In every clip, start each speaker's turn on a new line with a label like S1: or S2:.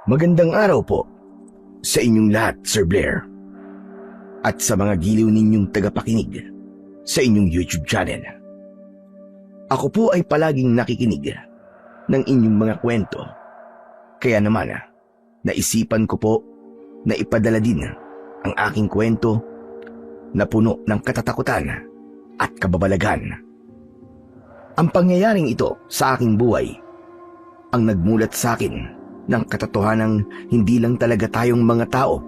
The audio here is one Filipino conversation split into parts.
S1: Magandang araw po sa inyong lahat, Sir Blair. At sa mga giliw ninyong tagapakinig sa inyong YouTube channel. Ako po ay palaging nakikinig ng inyong mga kwento. Kaya naman, naisipan ko po na ipadala din ang aking kwento na puno ng katatakutan at kababalaghan. Ang pangyayaring ito sa aking buhay ang nagmulat sa akin ng katotohanang hindi lang talaga tayong mga tao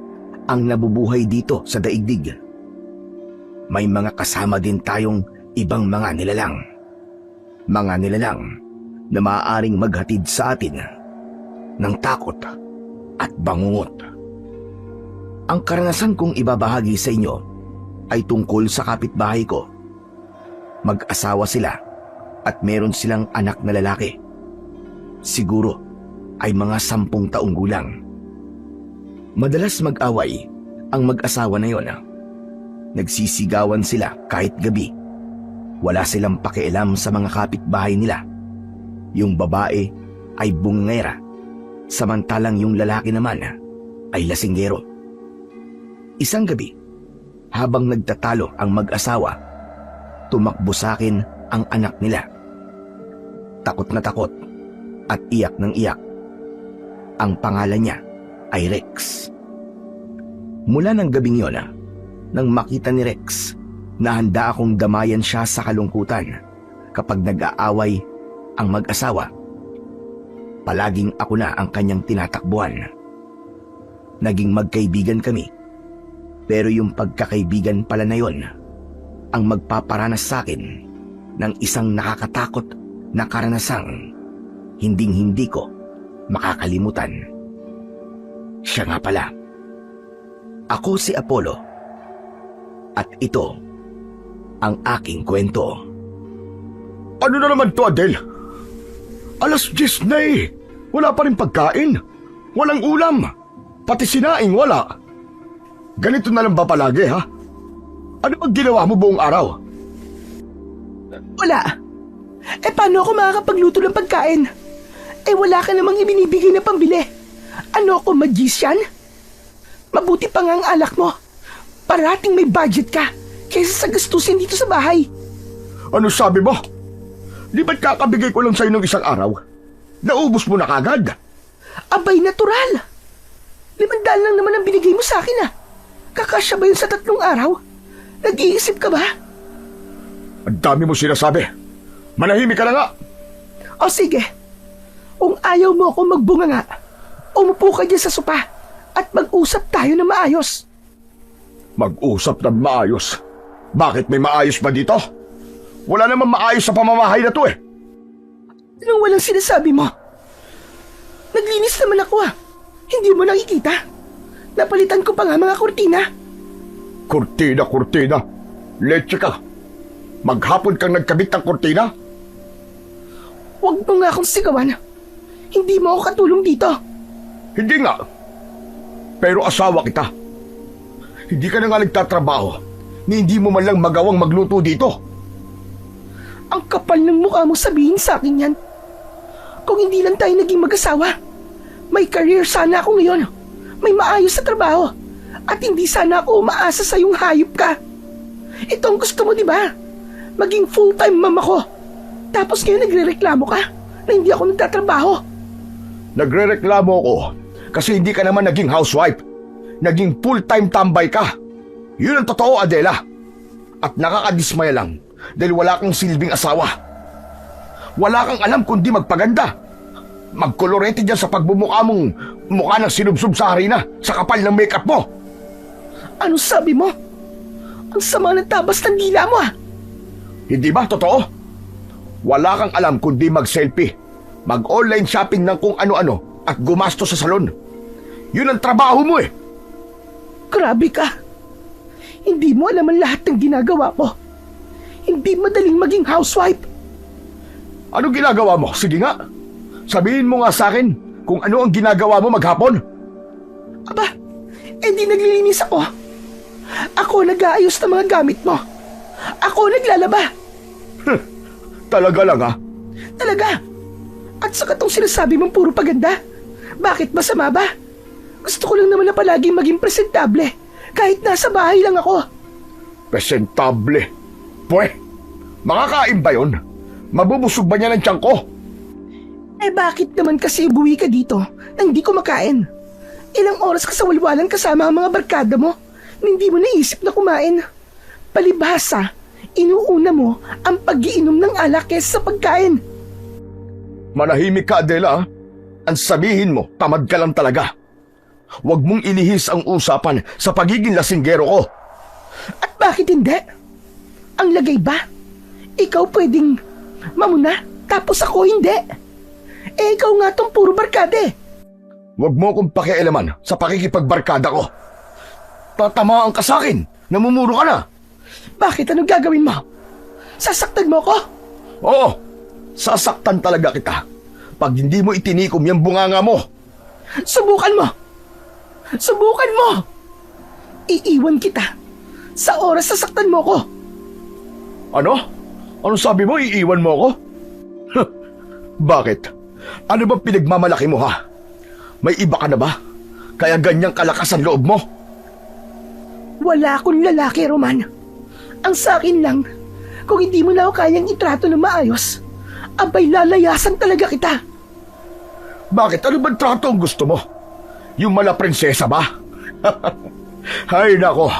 S1: ang nabubuhay dito sa daigdig. May mga kasama din tayong ibang mga nilalang. Mga nilalang na maaaring maghatid sa atin ng takot at bangungot. Ang karanasan kong ibabahagi sa inyo ay tungkol sa kapitbahay ko. Mag-asawa sila at meron silang anak na lalaki. Siguro ay mga 10 taong gulang. Madalas mag-away ang mag-asawa na yon. Nagsisigawan sila kahit gabi. Wala silang pakialam sa mga kapitbahay nila. Yung babae ay bungera, samantalang yung lalaki naman ay lasinggero. Isang gabi, habang nagtatalo ang mag-asawa, tumakbo sa akin ang anak nila. Takot na takot at iyak ng iyak. Ang pangalan niya ay Rex. Mula ng gabing yon, nang makita ni Rex na handa akong damayan siya sa kalungkutan kapag nag-aaway ang mag-asawa, palaging ako na ang kanyang tinatakbuhan. Naging magkaibigan kami, pero yung pagkakaibigan pala na yon ang magpaparanas sa akin ng isang nakakatakot na karanasang hinding-hindi ko makakalimutan. Siya nga pala. Ako si Apollo. At ito ang aking kwento.
S2: Ano na naman to, Adel? 10:00 na eh. Wala pa rin pagkain. Walang ulam. Pati sinaing wala. Ganito na lang ba palagi, ha? Ano bang ginawa mo buong araw?
S3: Wala. Paano ako makakapagluto ng pagkain? Wala ka namang ibinibigay na pambili. Ano ako, magician? Mabuti pa nga ang alak mo. Parating may budget ka kaysa sa gastusin dito sa bahay.
S2: Ano sabi mo? Di ba't kakabigay ko lang sa'yo ng isang araw? Naubos mo na kagad?
S3: Abay, natural. 500 lang naman ang binigay mo sa akin Kakasya ba yun sa 3 araw? Nag-iisip ka ba?
S2: Ang dami mo sinasabi. Manahimik ka na nga.
S3: O sige. Kung ayaw mo akong magbunga nga, umupo ka dyan sa sopa at mag-usap tayo na maayos.
S2: Mag-usap na maayos? Bakit may maayos ba dito? Wala namang maayos sa pamamahay na to eh.
S3: Anong walang sinasabi mo? Naglinis naman ako Hindi mo nakikita? Napalitan ko pa nga mga kurtina.
S2: Kurtina. Leche ka. Maghapon kang nagkabit ng kurtina?
S3: Huwag mo nga akong sigawan. Hindi mo ako katulong dito.
S2: Hindi nga. Pero asawa kita. Hindi ka na nga nagtatrabaho ni hindi mo man lang magawang magluto dito.
S3: Ang kapal ng mukha mo sabihin sa akin yan. Kung hindi lang tayo naging mag-asawa, may career sana ako ngayon. May maayos sa trabaho. At hindi sana ako umaasa sa yung hayop ka. Ito ang gusto mo, di ba? Maging full-time mama ko. Tapos ngayon nagre-reklamo ka na hindi ako nagtatrabaho.
S2: Nagre-reklamo ako kasi hindi ka naman naging housewife. Naging full-time tambay ka. Yun ang totoo, Adela. At nakakadismaya lang dahil wala kang silbing asawa. Wala kang alam kundi magpaganda. Magkolorete dyan sa pagbumukha mong mukha ng sinubsob sa harina sa kapal ng makeup mo.
S3: Ano sabi mo? Ang sama ng tabas ng dila mo
S2: Hindi ba totoo? Wala kang alam kundi mag-selfie, mag-online shopping ng kung ano-ano at gumasto sa salon. Yun ang trabaho mo eh.
S3: Grabe ka. Hindi mo alam ang lahat ng ginagawa mo. Hindi madaling maging housewife.
S2: Ano ginagawa mo? Sige nga. Sabihin mo nga sa akin kung ano ang ginagawa mo maghapon.
S3: Aba, di naglilinis ako. Ako nag-aayos ng mga gamit mo. Ako naglalaba.
S2: Talaga lang ha?
S3: Talaga. At saka tong sinasabi mong puro paganda, Bakit masama ba? Gusto ko lang naman na palaging maging presentable kahit nasa bahay lang ako.
S2: Presentable. Pwe, makakain ba yun? Mabubusog ba niya ng tiyan ko?
S3: Eh bakit naman kasi buwi ka dito na hindi ko makain? Ilang oras ka sa walwalan kasama ang mga barkada mo na hindi mo naisip na kumain. Palibhasa, inuuna mo ang pag-iinom ng alak kesa sa pagkain.
S2: Manahimik ka, Adela. Ang sabihin mo, tamad ka lang talaga. Huwag mong ilihis ang usapan sa pagiging lasinggero ko.
S3: At bakit hindi? Ang lagay ba? Ikaw pwedeng mamuna tapos ako hindi. Eh ikaw nga tong puro barkada eh.
S2: Huwag mo akong pakialaman sa pakikipagbarkada ko. Tatamaan ka sa akin. Namumuro ka na.
S3: Bakit? Anong gagawin mo? Sasaktan mo ko?
S2: Oo, sasaktan talaga kita pag hindi mo itinikom yung bunganga mo.
S3: Subukan mo! Subukan mo! Iiwan kita sa oras sasaktan mo ko.
S2: Ano? Ano sabi mo? Iiwan mo ako? Bakit? Ano bang pinagmamalaki mo, ha? May iba ka na ba? Kaya ganyang kalakas ang loob mo?
S3: Wala akong lalaki, Roman. Ang sa akin lang, kung hindi mo na ako kayang itrato ng maayos, abay lalayasan talaga kita.
S2: Bakit? Ano bang trato ang gusto mo? Yung mala prinsesa ba? Hay nako,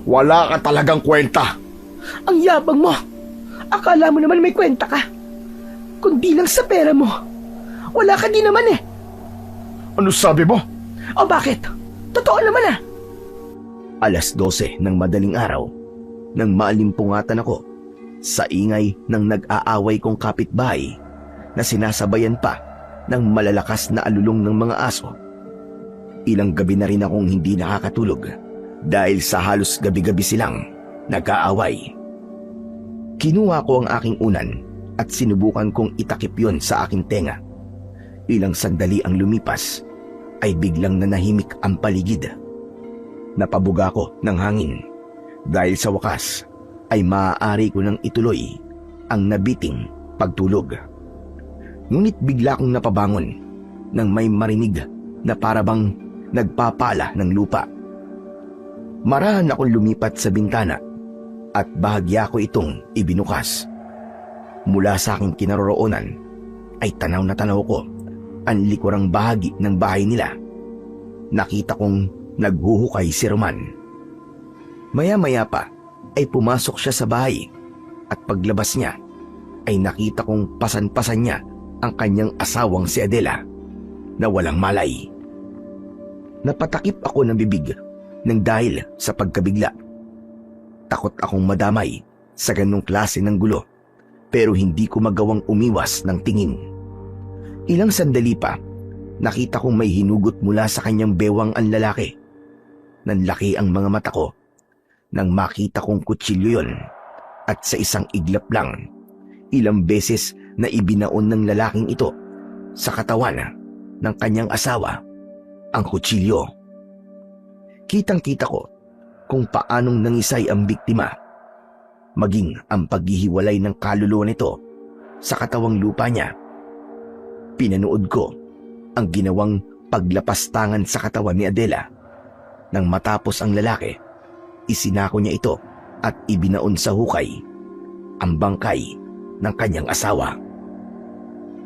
S2: wala ka talagang kwenta.
S3: Ang yabang mo. Akala mo naman may kwenta ka. Kundi lang sa pera mo. Wala ka din naman eh.
S2: Ano sabi mo?
S3: O bakit? Totoo naman ah.
S1: 12:00 ng madaling araw nang maalimpungatan ako sa ingay ng nag-aaway kong kapitbahay na sinasabayan pa ng malalakas na alulong ng mga aso. Ilang gabi na rin akong hindi nakakatulog dahil sa halos gabi-gabi silang nag-aaway. Kinuha ko ang aking unan at sinubukan kong itakip yon sa aking tenga. Ilang sandali ang lumipas ay biglang nanahimik ang paligid. Napabuga ko ng hangin dahil sa wakas ay maaari ko nang ituloy ang nabiting pagtulog. Ngunit bigla kong napabangon nang may marinig na parabang nagpapala ng lupa. Marahan akong lumipat sa bintana at bahagya ko itong ibinukas. Mula sa aking kinaroroonan ay tanaw na tanaw ko ang likurang bahagi ng bahay nila. Nakita kong naghuhukay si Roman. Maya-maya pa ay pumasok siya sa bahay at paglabas niya ay nakita kong pasan-pasan niya ang kanyang asawang si Adela na walang malay. Napatakip ako ng bibig nang dahil sa pagkabigla. Takot akong madamay sa ganong klase ng gulo pero hindi ko magawang umiwas ng tingin. Ilang sandali pa, nakita kong may hinugot mula sa kanyang bewang ang lalaki. Nanlaki ang mga mata ko nang makita kong kutsilyo yon at sa isang iglap lang, ilang beses na ibinaon ng lalaking ito sa katawan ng kanyang asawa ang kutsilyo. Kitang-kita ko kung paanong nangisay ang biktima, maging ang paghihiwalay ng kaluluwa nito sa katawang lupa niya. Pinanood ko ang ginawang paglapastangan sa katawan ni Adela. Nang matapos ang lalaki, isinako niya ito at ibinaon sa hukay ang bangkay ng kanyang asawa.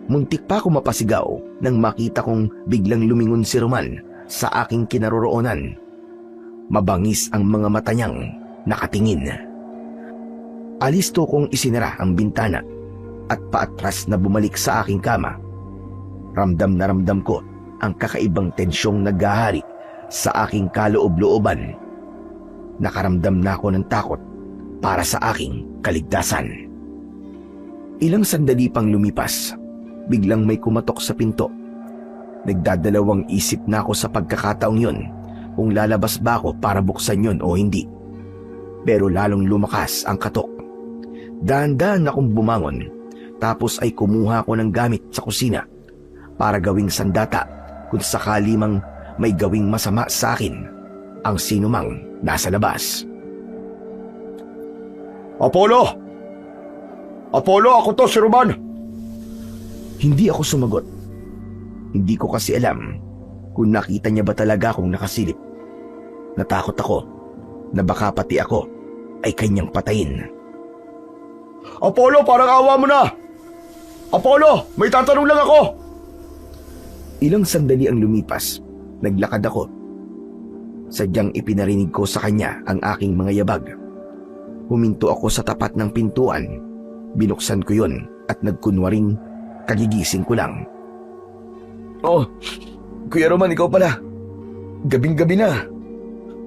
S1: Muntik pa ako mapasigaw nang makita kong biglang lumingon si Roman sa aking kinaroroonan. Mabangis ang mga mata niyang nakatingin. Alisto kong isinara ang bintana at paatras na bumalik sa aking kama. Ramdam na ramdam ko ang kakaibang tensyong naghahari sa aking kaloob-looban. Nakaramdam na ako ng takot para sa aking kaligtasan. Ilang sandali pang lumipas, biglang may kumatok sa pinto. Nagdadalawang isip na ako sa pagkakataong yon kung lalabas ba ako para buksan yon o hindi. Pero lalong lumakas ang katok. Dahan-dahan akong bumangon tapos ay kumuha ko ng gamit sa kusina para gawing sandata kung sakali mang may gawing masama sa akin ang sinumang nasa labas.
S2: Apollo! Apollo, ako to, si Roman!
S1: Hindi ako sumagot. Hindi ko kasi alam kung nakita niya ba talaga akong nakasilip. Natakot ako na baka pati ako ay kanyang patayin.
S2: Apollo, parang awa mo na! Apollo, may tatanong lang ako!
S1: Ilang sandali ang lumipas, naglakad ako. Sadyang ipinarinig ko sa kanya ang aking mga yabag. Huminto ako sa tapat ng pintuan. Binuksan ko yun at nagkunwaring kagigising ko lang. Oh, Kuya Roman, ikaw pala. Gabing-gabi na.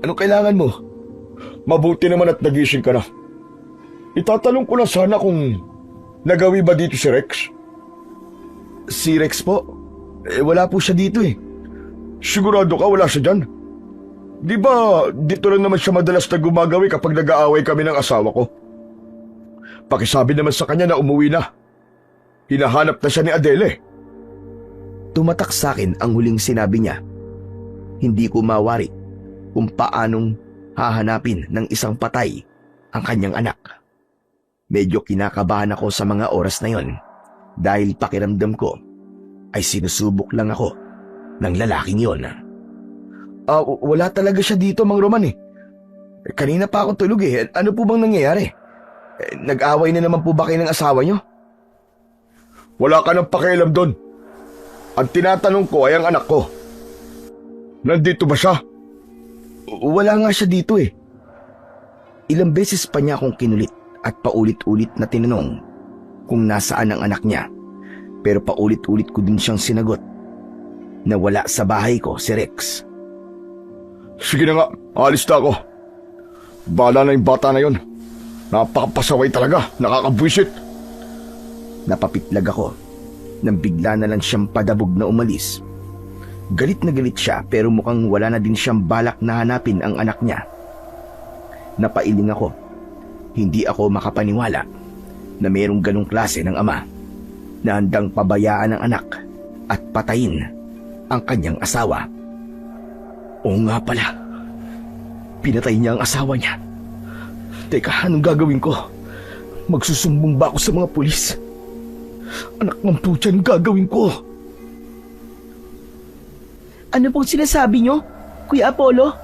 S1: Anong kailangan mo?
S2: Mabuti naman at nagising ka na. Itatanong ko lang sana kung nagawi ba dito si Rex?
S1: Si Rex po? Wala po siya dito eh.
S2: Sigurado ka wala siya dyan? Di ba dito lang naman siya madalas na gumagawi kapag nag-aaway kami ng asawa ko? Pakisabi naman sa kanya na umuwi na. Hinahanap na siya ni Adele.
S1: Tumatak sa akin ang huling sinabi niya. Hindi ko mawari kung paanong hahanapin ng isang patay ang kanyang anak. Medyo kinakabahan ako sa mga oras na yon dahil pakiramdam ko ay sinusubok lang ako ng lalaking yon. Wala talaga siya dito, Mang Roman eh. Kanina pa ako tulog eh. Ano po bang nangyayari? Nag-away na naman po ba kayo ng asawa niyo?
S2: Wala ka nang pakialam doon. Ang tinatanong ko ay ang anak ko. Nandito ba siya?
S1: Wala nga siya dito eh. Ilang beses pa niya akong kinulit at paulit-ulit na tinanong kung nasaan ang anak niya. Pero paulit-ulit ko din siyang sinagot na wala sa bahay ko si Rex.
S2: Sige na nga, alis na ako. Bahala na yung bata na yon. Napakapasaway talaga, nakakabwisit.
S1: Napapitlag ako nang bigla na lang siyang padabog na umalis. Galit na galit siya pero mukhang wala na din siyang balak na hanapin ang anak niya. Napailing ako. Hindi ako makapaniwala na mayroong ganong klase ng ama na handang pabayaan ang anak at patayin ang kanyang asawa. Oo nga pala. Pinatay niya ang asawa niya. Teka, anong gagawin ko? Magsusumbong ba ako sa mga pulis? Anak ng putya, anong gagawin ko?
S3: Ano pong sinasabi nyo, Kuya Apollo?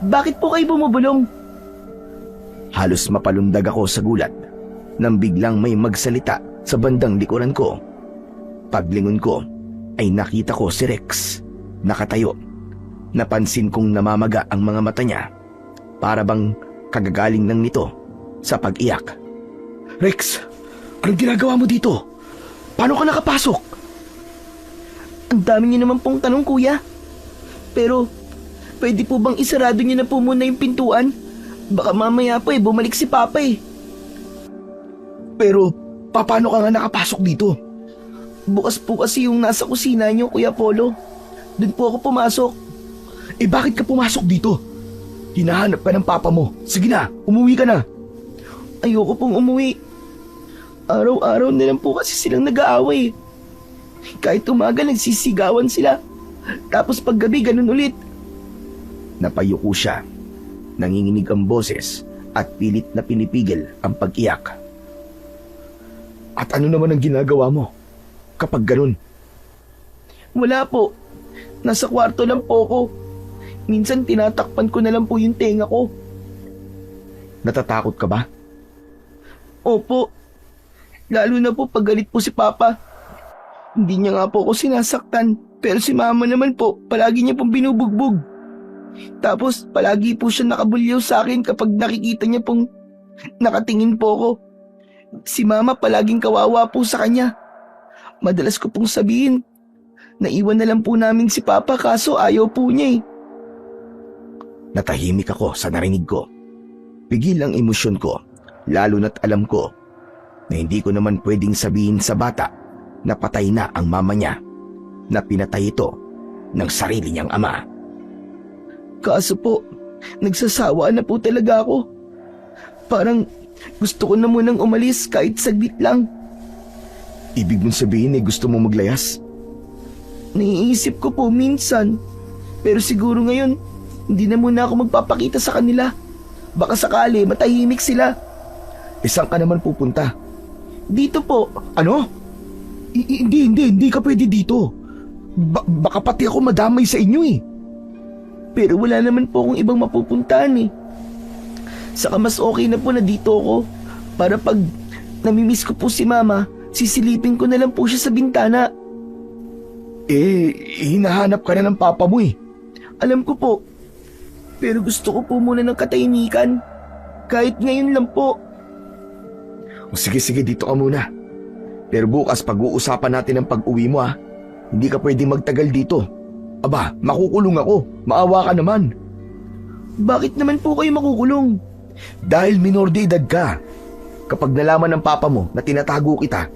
S3: Bakit po kayo bumubulong?
S1: Halos mapalundag ako sa gulat nang biglang may magsalita sa bandang likuran ko. Paglingon ko ay nakita ko si Rex nakatayo. Napansin kong namamaga ang mga mata niya para bang kagagaling lang nito sa pag-iyak. Rex, anong ginagawa mo dito? Paano ka nakapasok?
S3: Ang dami niyo naman pong tanong, Kuya. Pero, pwede po bang isarado niyo na po muna yung pintuan? Baka mamaya po bumalik si Papa eh.
S1: Pero, paano ka nga nakapasok dito?
S3: Bukas po kasi yung nasa kusina niyo, Kuya Apollo. Doon po ako pumasok.
S1: Bakit ka pumasok dito? Hinahanap ka ng papa mo. Sige na, umuwi ka na.
S3: Ayoko pong umuwi. Araw-araw na lang po kasi silang nag-aaway. Kahit umaga nagsisigawan sila. Tapos paggabi ganun ulit.
S1: Napayuko siya. Nanginginig ang boses at pilit na pinipigil ang pag-iyak. At ano naman ang ginagawa mo kapag ganun?
S3: Wala po. Nasa kwarto lang po ako. Minsan tinatakpan ko na lang po yung tenga ko.
S1: Natatakot ka ba?
S3: Opo. Lalo na po pag galit po si Papa. Hindi niya nga po ako sinasaktan. Pero si Mama naman po, palagi niya pong binubugbog. Tapos palagi po siya nakabulyaw sa akin kapag nakikita niya pong nakatingin po ako. Si Mama palaging kawawa po sa kanya. Madalas ko pong sabihin, naiwan na lang po namin si Papa kaso ayaw po niya eh.
S1: Natahimik ako sa narinig ko. Pigil ang emosyon ko, lalo na't alam ko na hindi ko naman pwedeng sabihin sa bata na patay na ang mama niya, na pinatay ito ng sarili niyang ama.
S3: Kaso po, nagsasawa na po talaga ako. Parang gusto ko na munang umalis kahit saglit lang.
S1: Ibig mong sabihin gusto mo maglayas?
S3: Naiisip ko po minsan, pero siguro ngayon, hindi na muna ako magpapakita sa kanila. Baka sakali matahimik sila.
S1: Saan ka naman pupunta?
S3: Dito po.
S1: Ano? Hindi ka pwede dito.
S2: Baka pati ako madamay sa inyo eh.
S3: Pero wala naman po akong ibang mapupuntahan eh. Saka mas okay na po na dito ako. Para pag namimiss ko po si Mama, sisilipin ko na lang po siya sa bintana.
S2: Hinahanap ka na ng papa mo eh.
S3: Alam ko po. Pero gusto ko po muna ng katahimikan. Kahit ngayon lang po.
S2: O sige, dito ka muna. Pero bukas pag-uusapan natin ang pag-uwi mo ah. Hindi ka pwedeng magtagal dito. Aba, makukulong ako. Maawa ka naman.
S3: Bakit naman po kayo makukulong?
S2: Dahil minor de edad ka. Kapag nalaman ng papa mo na tinatago kita,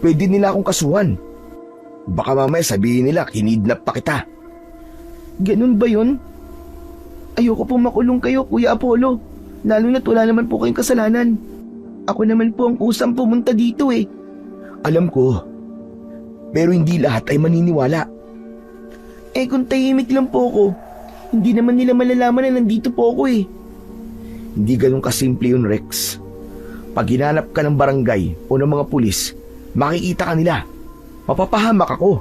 S2: pwede nila akong kasuhan. Baka mamaya sabihin nila kinidnap pa kita.
S3: Ganun ba yun? Ayoko po makulong kayo, Kuya Apollo. Lalo na't wala naman po kayong kasalanan. Ako naman po ang kusang pumunta dito eh.
S2: Alam ko. Pero hindi lahat ay maniniwala.
S3: Kung tahimik lang po ako, hindi naman nila malalaman na nandito po ako eh.
S2: Hindi ganun kasimple yun, Rex. Pag hinanap ka ng barangay o ng mga pulis, makikita ka nila. Mapapahamak ako.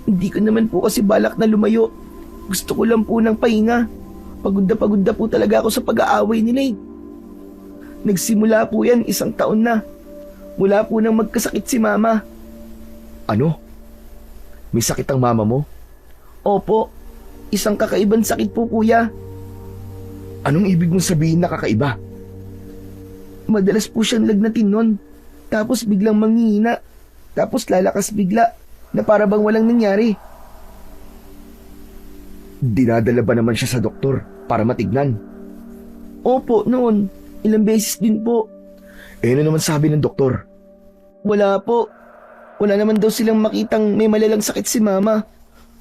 S3: Hindi ko naman po kasi balak na lumayo. Gusto ko lang po ng pahinga. Pagod na po talaga ako sa pag-aaway nila eh. Nagsimula po yan 1 taon na. Mula po nang magkasakit si Mama.
S2: Ano? May sakit ang mama mo?
S3: Opo, isang kakaibang sakit po, Kuya.
S2: Anong ibig mong sabihin na kakaiba?
S3: Madalas po siyang lagnatin nun. Tapos biglang manghihina. Tapos lalakas bigla na para bang walang nangyari.
S2: Dinadala ba naman siya sa doktor para matignan?
S3: Opo, noon. Ilang beses din po.
S2: Ano naman sabi ng doktor?
S3: Wala po. Wala naman daw silang makitang may malalang sakit si Mama.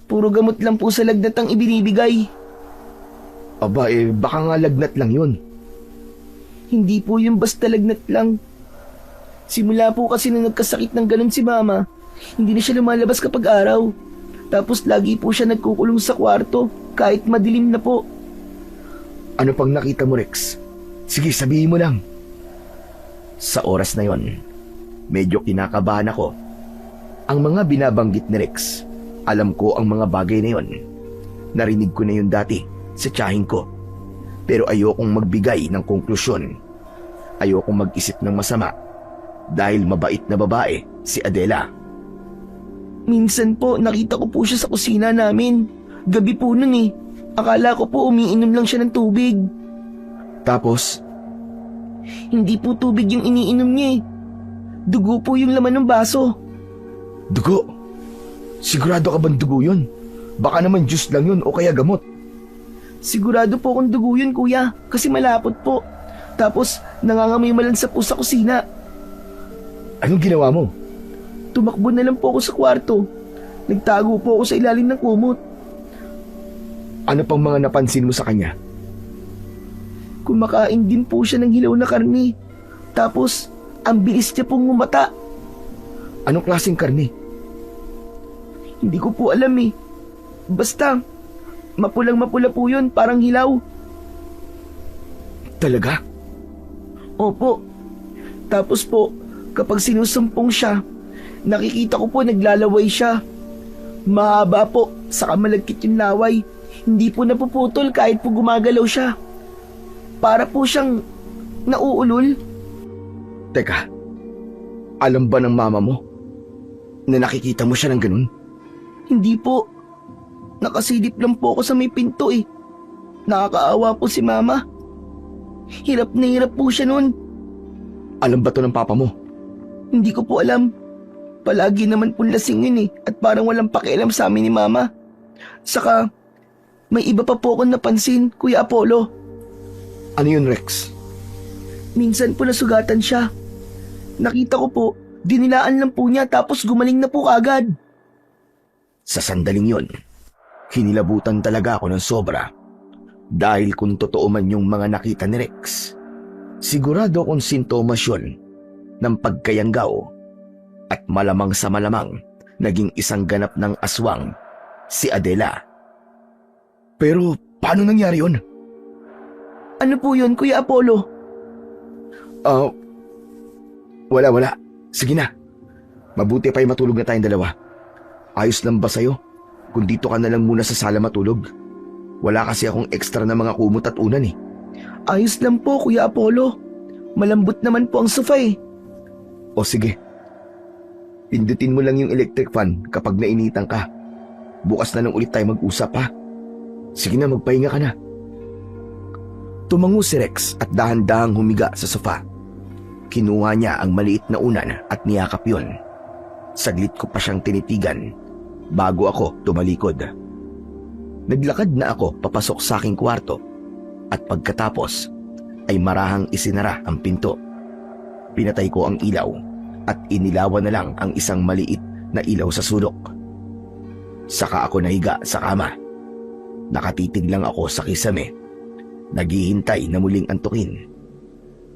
S3: Puro gamot lang po sa lagnat ang ibinibigay.
S2: Aba baka nga lagnat lang yun.
S3: Hindi po yung basta lagnat lang. Simula po kasi nung nagkasakit ng ganun si Mama, hindi na siya lumalabas kapag araw. Tapos lagi po siya nagkukulong sa kwarto kahit madilim na po.
S2: Ano pang nakita mo, Rex? Sige, sabihin mo lang. Sa oras na yon, medyo kinakabahan ako. Ang mga binabanggit ni Rex, alam ko ang mga bagay na yon. Narinig ko na yun dati sa tiyahin ko. Pero ayokong magbigay ng konklusyon. Ayokong mag-isip ng masama dahil mabait na babae si Adela.
S3: Minsan po nakita ko po siya sa kusina namin. Gabi po nun eh. Akala ko po umiinom lang siya ng tubig.
S2: Tapos?
S3: Hindi po tubig yung iniinom niya eh. Dugo po yung laman ng baso.
S2: Dugo? Sigurado ka bang dugo yun? Baka naman juice lang yun o kaya gamot.
S3: Sigurado po kung dugo yun, Kuya, kasi malapot po. Tapos nangangamoy malansa po sa kusina.
S2: Anong ginawa mo?
S3: Tumakbo na lang po ako sa kwarto. Nagtago po ako sa ilalim ng kumot.
S2: Ano pang mga napansin mo sa kanya?
S3: Kumakain din po siya ng hilaw na karne. Tapos ang bilis niya pong umata.
S2: Anong klaseng karne?
S3: Hindi ko po alam eh. Basta, mapulang-mapula po yun, parang hilaw.
S2: Talaga?
S3: Opo. Tapos po, kapag sinusumpong siya, nakikita ko po naglalaway siya. Mahaba po, saka malagkit yung laway. Hindi po napuputol kahit po gumagalaw siya. Para po siyang nauulol.
S2: Teka, alam ba ng mama mo na nakikita mo siya ng ganun?
S3: Hindi po. Nakasilip lang po ako sa may pinto eh. Nakakaawa po si Mama. Hirap na hirap po siya nun.
S2: Alam ba to ng papa mo?
S3: Hindi ko po alam. Palagi naman pong lasing yun eh. At parang walang pakialam sa amin ni Mama. Saka, may iba pa po akong napansin, Kuya Apollo.
S2: Ano yun, Rex?
S3: Minsan po nasugatan siya. Nakita ko po, dinilaan lang po niya tapos gumaling na po kagad.
S2: Sa sandaling yon, hinilabutan talaga ako ng sobra. Dahil kung totoo man yung mga nakita ni Rex, sigurado akong sintomas yun ng pagkayanggaw at malamang sa malamang naging isang ganap ng aswang si Adela. Pero paano nangyari yun?
S3: Ano po yun, Kuya Apollo?
S2: Wala. Sige na. Mabuti pa'y matulog na tayong dalawa.
S1: Ayos lang ba sa'yo? Kung dito ka na lang muna sa sala matulog. Wala kasi akong extra na mga kumot at unan eh.
S3: Ayos lang po, Kuya Apollo. Malambot naman po ang sofa eh.
S1: O sige. Pindutin mo lang yung electric fan kapag nainitan ka. Bukas na lang ulit tayo mag-usap ha. Sige na, magpahinga ka na. Tumango si Rex at dahan-dahang humiga sa sofa. Kinuha niya ang maliit na unan at niyakap yun. Saglit ko pa siyang tinitigan bago ako tumalikod. Naglakad na ako papasok sa aking kwarto at pagkatapos ay marahang isinara ang pinto. Pinatay ko ang ilaw at inilawan na lang ang isang maliit na ilaw sa sulok. Saka ako nahiga sa kama. Nakatitig lang ako sa kisame. Naghihintay na muling antukin.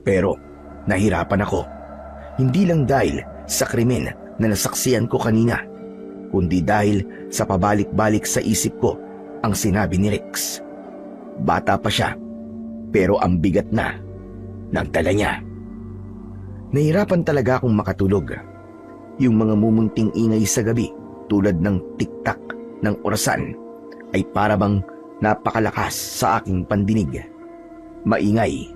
S1: Pero nahirapan ako. Hindi lang dahil sa krimen na nasaksiyan ko kanina, kundi dahil sa pabalik-balik sa isip ko ang sinabi ni Rex. Bata pa siya, pero ang bigat na ng dala niya. Nahirapan talaga akong makatulog. Yung mga mumunting ingay sa gabi tulad ng tiktak ng orasan ay parabang napakalakas sa aking pandinig. Maingay.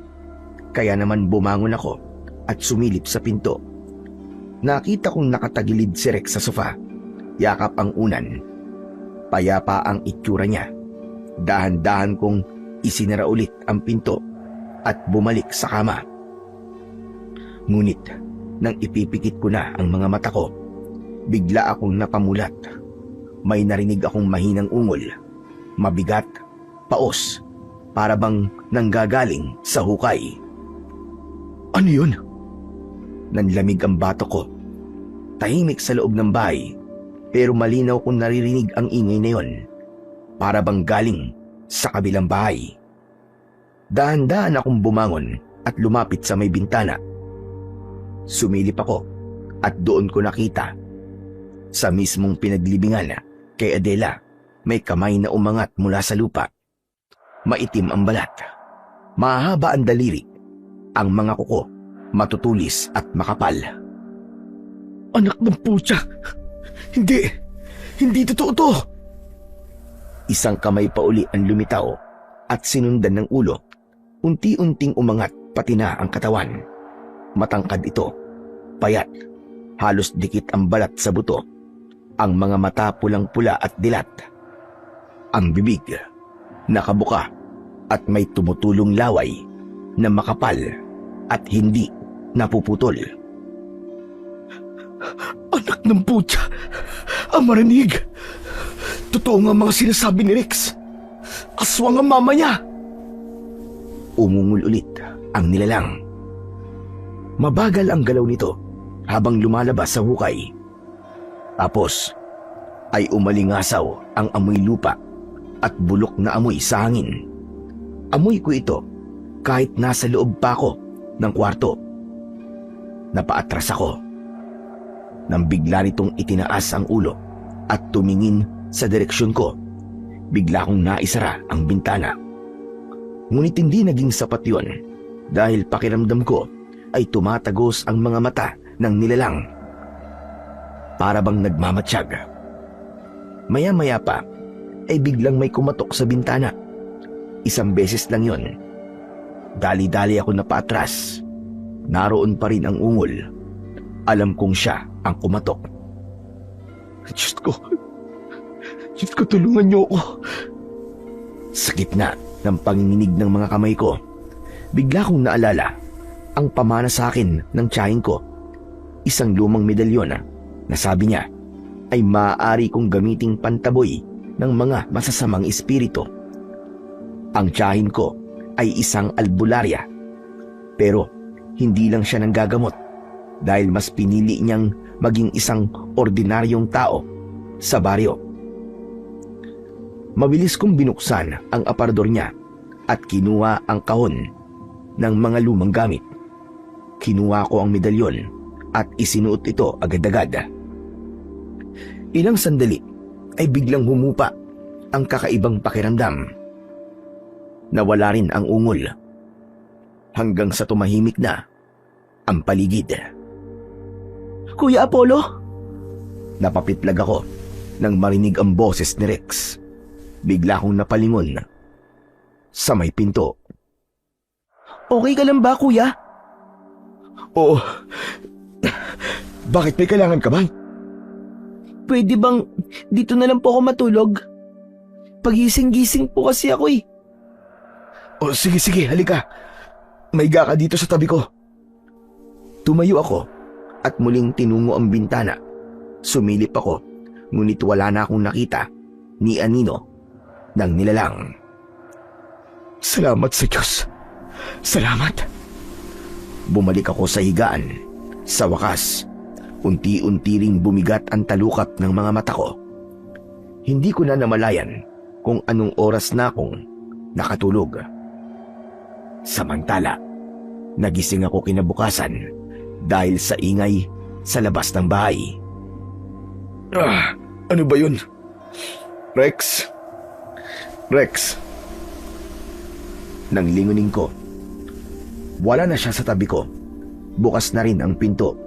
S1: Kaya naman bumangon ako at sumilip sa pinto. Nakita kong nakatagilid si Rex sa sofa. Yakap ang unan. Payapa ang itsura niya. Dahan-dahan kong isinara ulit ang pinto at bumalik sa kama. Ngunit nang ipipikit ko na ang mga mata ko, bigla akong napamulat. May narinig akong mahinang ungol. Mabigat, paos, para bang nanggagaling sa hukay.
S2: Ano yun?
S1: Nanlamig ang bato ko. Tahimik sa loob ng bahay, pero malinaw kong naririnig ang ingay na yon. Para bang galing sa kabilang bahay. Dahan-dahan akong bumangon at lumapit sa may bintana. Sumilip ako at doon ko nakita sa mismong pinaglibingan kay Adela, may kamay na umangat mula sa lupa. Maitim ang balat. Mahaba ang daliri. Ang mga kuko matutulis at makapal.
S2: Anak ng putya! Hindi totoo to!
S1: Isang kamay pa uli ang lumitaw at sinundan ng ulo. Unti-unting umangat pati na ang katawan. Matangkad ito, payat, halos dikit ang balat sa buto. Ang mga mata pulang-pula at dilat. Ang bibig, nakabuka at may tumutulong laway na makapal at hindi napuputol.
S2: Anak ng putya! Ang marinig! Totoo nga mga sinasabi ni Rex. Aswang ang mama niya!
S1: Umungol ulit ang nilalang. Mabagal ang galaw nito habang lumalabas sa hukay. Tapos ay umalingasaw ang amoy lupa at bulok na amoy sa hangin. Amoy ko ito kahit nasa loob pa ako ng kwarto. Napaatras ako nang bigla nitong itinaas ang ulo at tumingin sa direksyon ko. Bigla kong naisara ang bintana. Ngunit hindi naging sapat yun dahil pakiramdam ko ay tumatagos ang mga mata ng nilalang. Para bang nagmamatsyag. Maya-maya pa ay biglang may kumatok sa bintana. Isang beses lang yon. Dali-dali ako napaatras. Naroon pa rin ang ungol. Alam kong siya ang kumatok.
S2: Diyos ko, tulungan niyo ako.
S1: Sa gitna ng panginginig ng mga kamay ko, bigla kong naalala ang pamana sa akin ng tiyahing ko. Isang lumang medalyon na sabi niya ay maaari kong gamiting pantaboy ng mga masasamang espiritu. Ang tiyahin ko ay isang albularya, pero hindi lang siya nanggagamot dahil mas pinili niyang maging isang ordinaryong tao sa baryo. Mabilis kong binuksan ang aparador niya at kinuha ang kahon ng mga lumang gamit. Kinuha ko ang medalyon at isinuot ito agad-agad. Ilang sandali ay biglang humupa ang kakaibang pakiramdam. Nawala rin ang ungol hanggang sa tumahimik na ang paligid.
S3: Kuya Apollo?
S1: Napapitlag ako Nang marinig ang boses ni Rex, bigla akong napalingon sa may pinto.
S3: Okay ka lang ba, kuya?
S2: Oo. Bakit may kailangan ka ba?
S3: Pwede bang dito na lang po ako matulog? Pagising-gising po kasi ako eh.
S2: O sige, halika. Maiga ka dito sa tabi ko.
S1: Tumayo ako at muling tinungo ang bintana. Sumilip ako, ngunit wala na akong nakita ni anino ng nilalang.
S2: Salamat sa Diyos. Salamat.
S1: Bumalik ako sa higaan. Sa wakas, unti-unti ring bumigat ang talukap ng mga mata ko. Hindi ko na namalayan kung anong oras na akong nakatulog. Samantala, nagising ako kinabukasan dahil sa ingay sa labas ng bahay.
S2: Ano ba yun? Rex? Rex?
S1: Nang lingunin ko, wala na siya sa tabi ko. Bukas na rin ang pinto.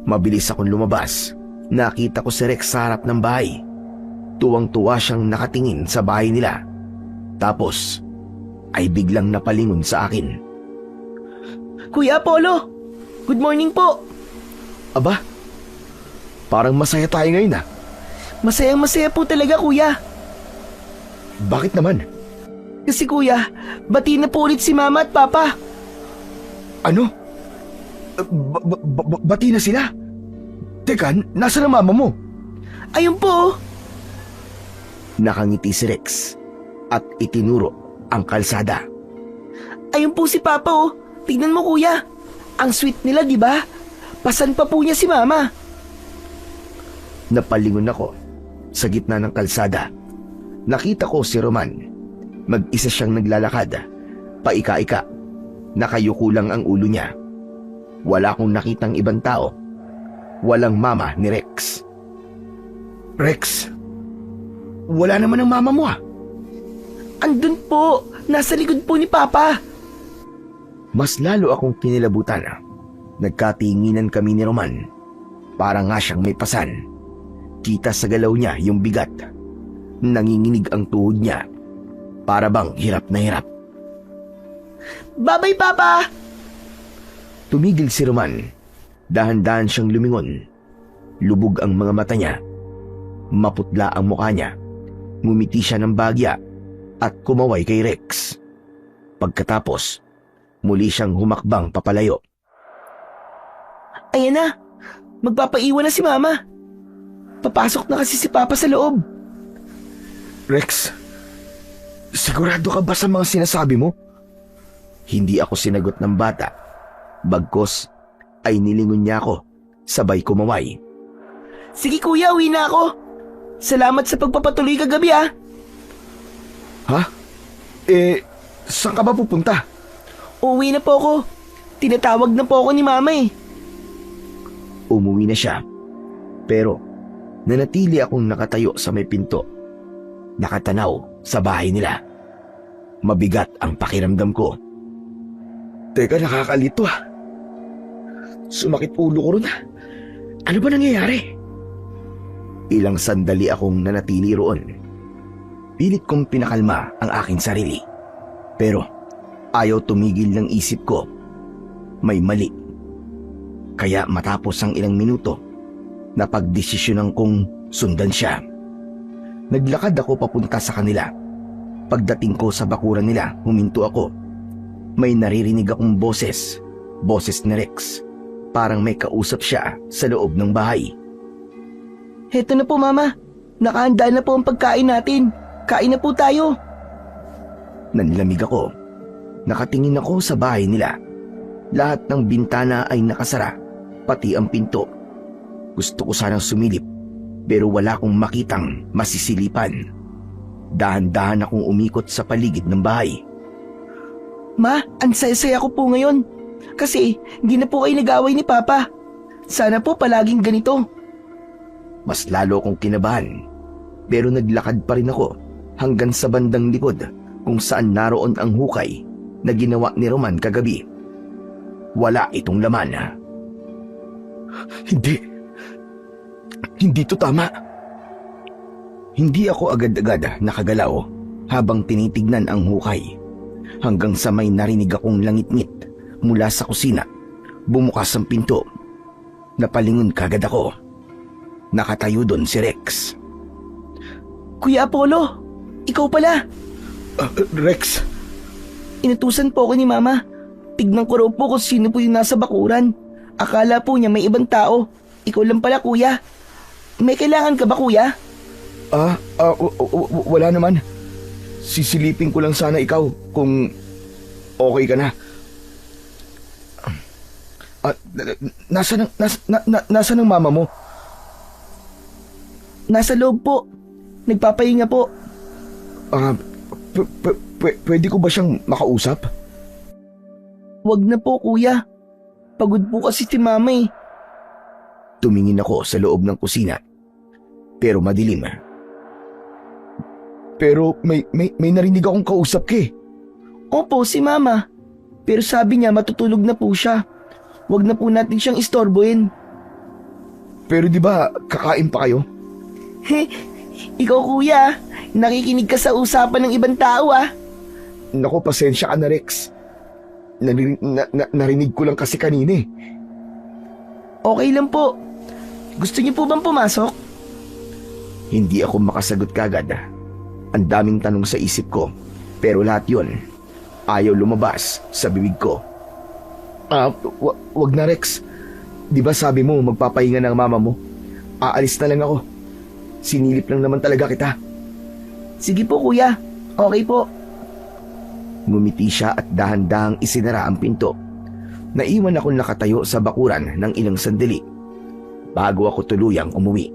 S1: Mabilis akong lumabas. Nakita ko si Rex sa harap ng bahay. Tuwang-tuwa siyang nakatingin sa bahay nila. Tapos, ay biglang napalingon sa akin.
S3: Kuya Apollo, good morning po.
S1: Aba, parang masaya tayo ngayon ah.
S3: Masayang-masaya po talaga, kuya.
S1: Bakit naman?
S3: Kasi kuya, bati na po ulit si mama at papa.
S2: Ano? Bati na sila? Teka, nasa na mama mo?
S3: Ayun po oh.
S1: Nakangiti si Rex at itinuro ang kalsada.
S3: Ayun po si papa oh. Tignan mo kuya. Ang sweet nila, di ba? Pasan pa po niya si mama.
S1: Napalingon ako sa gitna ng kalsada. Nakita ko si Roman. Mag-isa siyang naglalakad. Paika-ika. Nakayuko lang ang ulo niya. Wala akong nakitang ibang tao. Walang mama ni Rex.
S2: Rex? Wala naman ang mama mo ah.
S3: Andun po. Nasa likod po ni papa.
S1: Mas lalo akong kinilabutan. Nagkatinginan kami ni Roman. Para nga siyang may pasan. Kita sa galaw niya yung bigat. Nanginginig ang tuhod niya. Para bang hirap na hirap.
S3: Babay papa!
S1: Tumigil si Roman. Dahan-dahan siyang lumingon. Lubog ang mga mata niya. Maputla ang mukha niya. Ngumiti siya ng bagya at kumaway kay Rex. Pagkatapos, muli siyang humakbang papalayo.
S3: Ayan na. Magpapaiwan na si mama. Papasok na kasi si papa sa loob.
S2: Rex, sigurado ka ba sa mga sinasabi mo?
S1: Hindi ako sinagot ng bata. Bagkos ay nilingon niya ako. Sabay kumaway.
S3: Sige kuya, uwi na ako. Salamat sa pagpapatuloy kagabi ah.
S2: Ha? Saan ka ba pupunta?
S3: Uuwi na po ako. Tinatawag na po ako ni mama eh.
S1: Umuwi na siya. Pero nanatili akong nakatayo sa may pinto. Nakatanaw sa bahay nila. Mabigat ang pakiramdam ko.
S2: Teka, nakakalito ah. Sumakit ulo ko ron ah. Ano ba nangyayari?
S1: Ilang sandali akong nanatili roon. Pilit kong pinakalma ang aking sarili. Pero ayaw tumigil ng isip ko. May mali. Kaya matapos ang ilang minuto, napagdesisyonan kong sundan siya. Naglakad ako papunta sa kanila. Pagdating ko sa bakuran nila, huminto ako. May naririnig akong boses. Boses ni Rex. Parang may kausap siya sa loob ng bahay.
S3: Heto na po mama. Nakahanda na po ang pagkain natin. Kain na po tayo.
S1: Nanlamig ako. Nakatingin ako sa bahay nila. Lahat ng bintana ay nakasara, pati ang pinto. Gusto ko sanang sumilip, pero wala akong makitang masisilipan. Dahan-dahan akong umikot sa paligid ng bahay.
S3: Ma, ang saya-saya ko po ngayon. Kasi hindi na po kayo nag-away ni Papa. Sana po palaging ganito.
S1: Mas lalo akong kinabahan, pero naglakad pa rin ako hanggang sa bandang likod kung saan naroon ang hukay na ginawa ni Roman kagabi. Wala itong laman.
S2: Hindi. Hindi to tama.
S1: Hindi ako agad-agad nakagalaw habang tinitignan ang hukay. Hanggang sa may narinig akong langit-ngit mula sa kusina. Bumukas ang pinto. Napalingon kagad ako. Nakatayo doon si Rex.
S3: Kuya Apollo, ikaw pala.
S2: Rex,
S3: Inutusan po ako ni Mama. Tignan ko raw po kung sino po yung nasa bakuran. Akala po niya may ibang tao. Ikaw lang pala, kuya. May kailangan ka ba, kuya?
S2: wala naman. Sisilipin ko lang sana ikaw kung okay ka na. Nasaan ang mama mo?
S3: Nasa loob po. Nagpapahinga po.
S2: Pwede ko ba siyang makausap?
S3: Wag na po, kuya. Pagod po kasi si Mama eh.
S1: Tumingin ako sa loob ng kusina. Pero madilim.
S2: Pero may narinig akong kausap ka eh.
S3: Opo, si Mama. Pero sabi niya matutulog na po siya. Wag na po natin siyang istorbohin.
S2: Pero di ba kakain pa kayo?
S3: Ikaw, kuya, nakikinig ka sa usapan ng ibang tao ah.
S2: Naku, pasensya ka na, Rex. Narinig ko lang kasi kanina eh.
S3: Okay lang po. Gusto niyo po bang pumasok?
S1: Hindi ako makasagot kagad. Ang daming tanong sa isip ko. Pero lahat yon ayaw lumabas sa bibig ko.
S2: Wag na, Rex. Di ba sabi mo magpapahinga ng mama mo? Aalis na lang ako. Sinilip lang naman talaga kita.
S3: Sige po, kuya. Okay po.
S1: Ngumiti siya at dahan-dahang isinara ang pinto. Naiwan ako nakatayo sa bakuran ng ilang sandali bago ako tuluyang umuwi.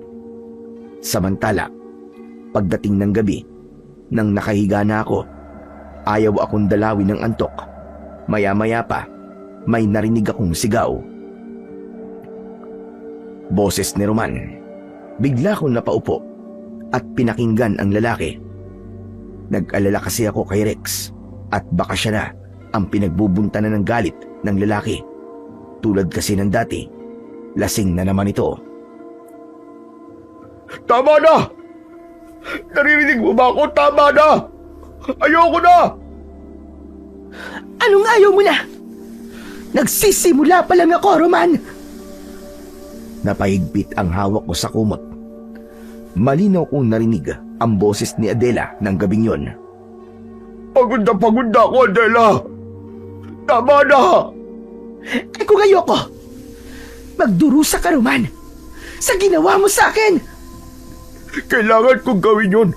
S1: Samantala, pagdating ng gabi, nang nakahiga na ako, ayaw akong dalawin ng antok. Maya-maya pa, may narinig akong sigaw. Boses ni Roman. Bigla akong napaupo at pinakinggan ang lalaki. Nag-alala kasi ako kay Rex at baka siya na ang pinagbubuntanan ng galit ng lalaki. Tulad kasi ng dati, lasing na naman ito.
S2: Tama na! Naririnig mo ba ako? Tama na! Ayoko na!
S3: Anong ayaw mo na? Nagsisimula pa lang ako, Roman!
S1: Napahigpit ang hawak ko sa kumot. Malinaw kong narinig ang boses ni Adela ng gabing yon.
S2: Pagod na ako, Adela! Tama na!
S3: Eh kung ayoko, magdurusa ka, Roman, sa ginawa mo sa akin!
S2: Kailangan kong gawin yun.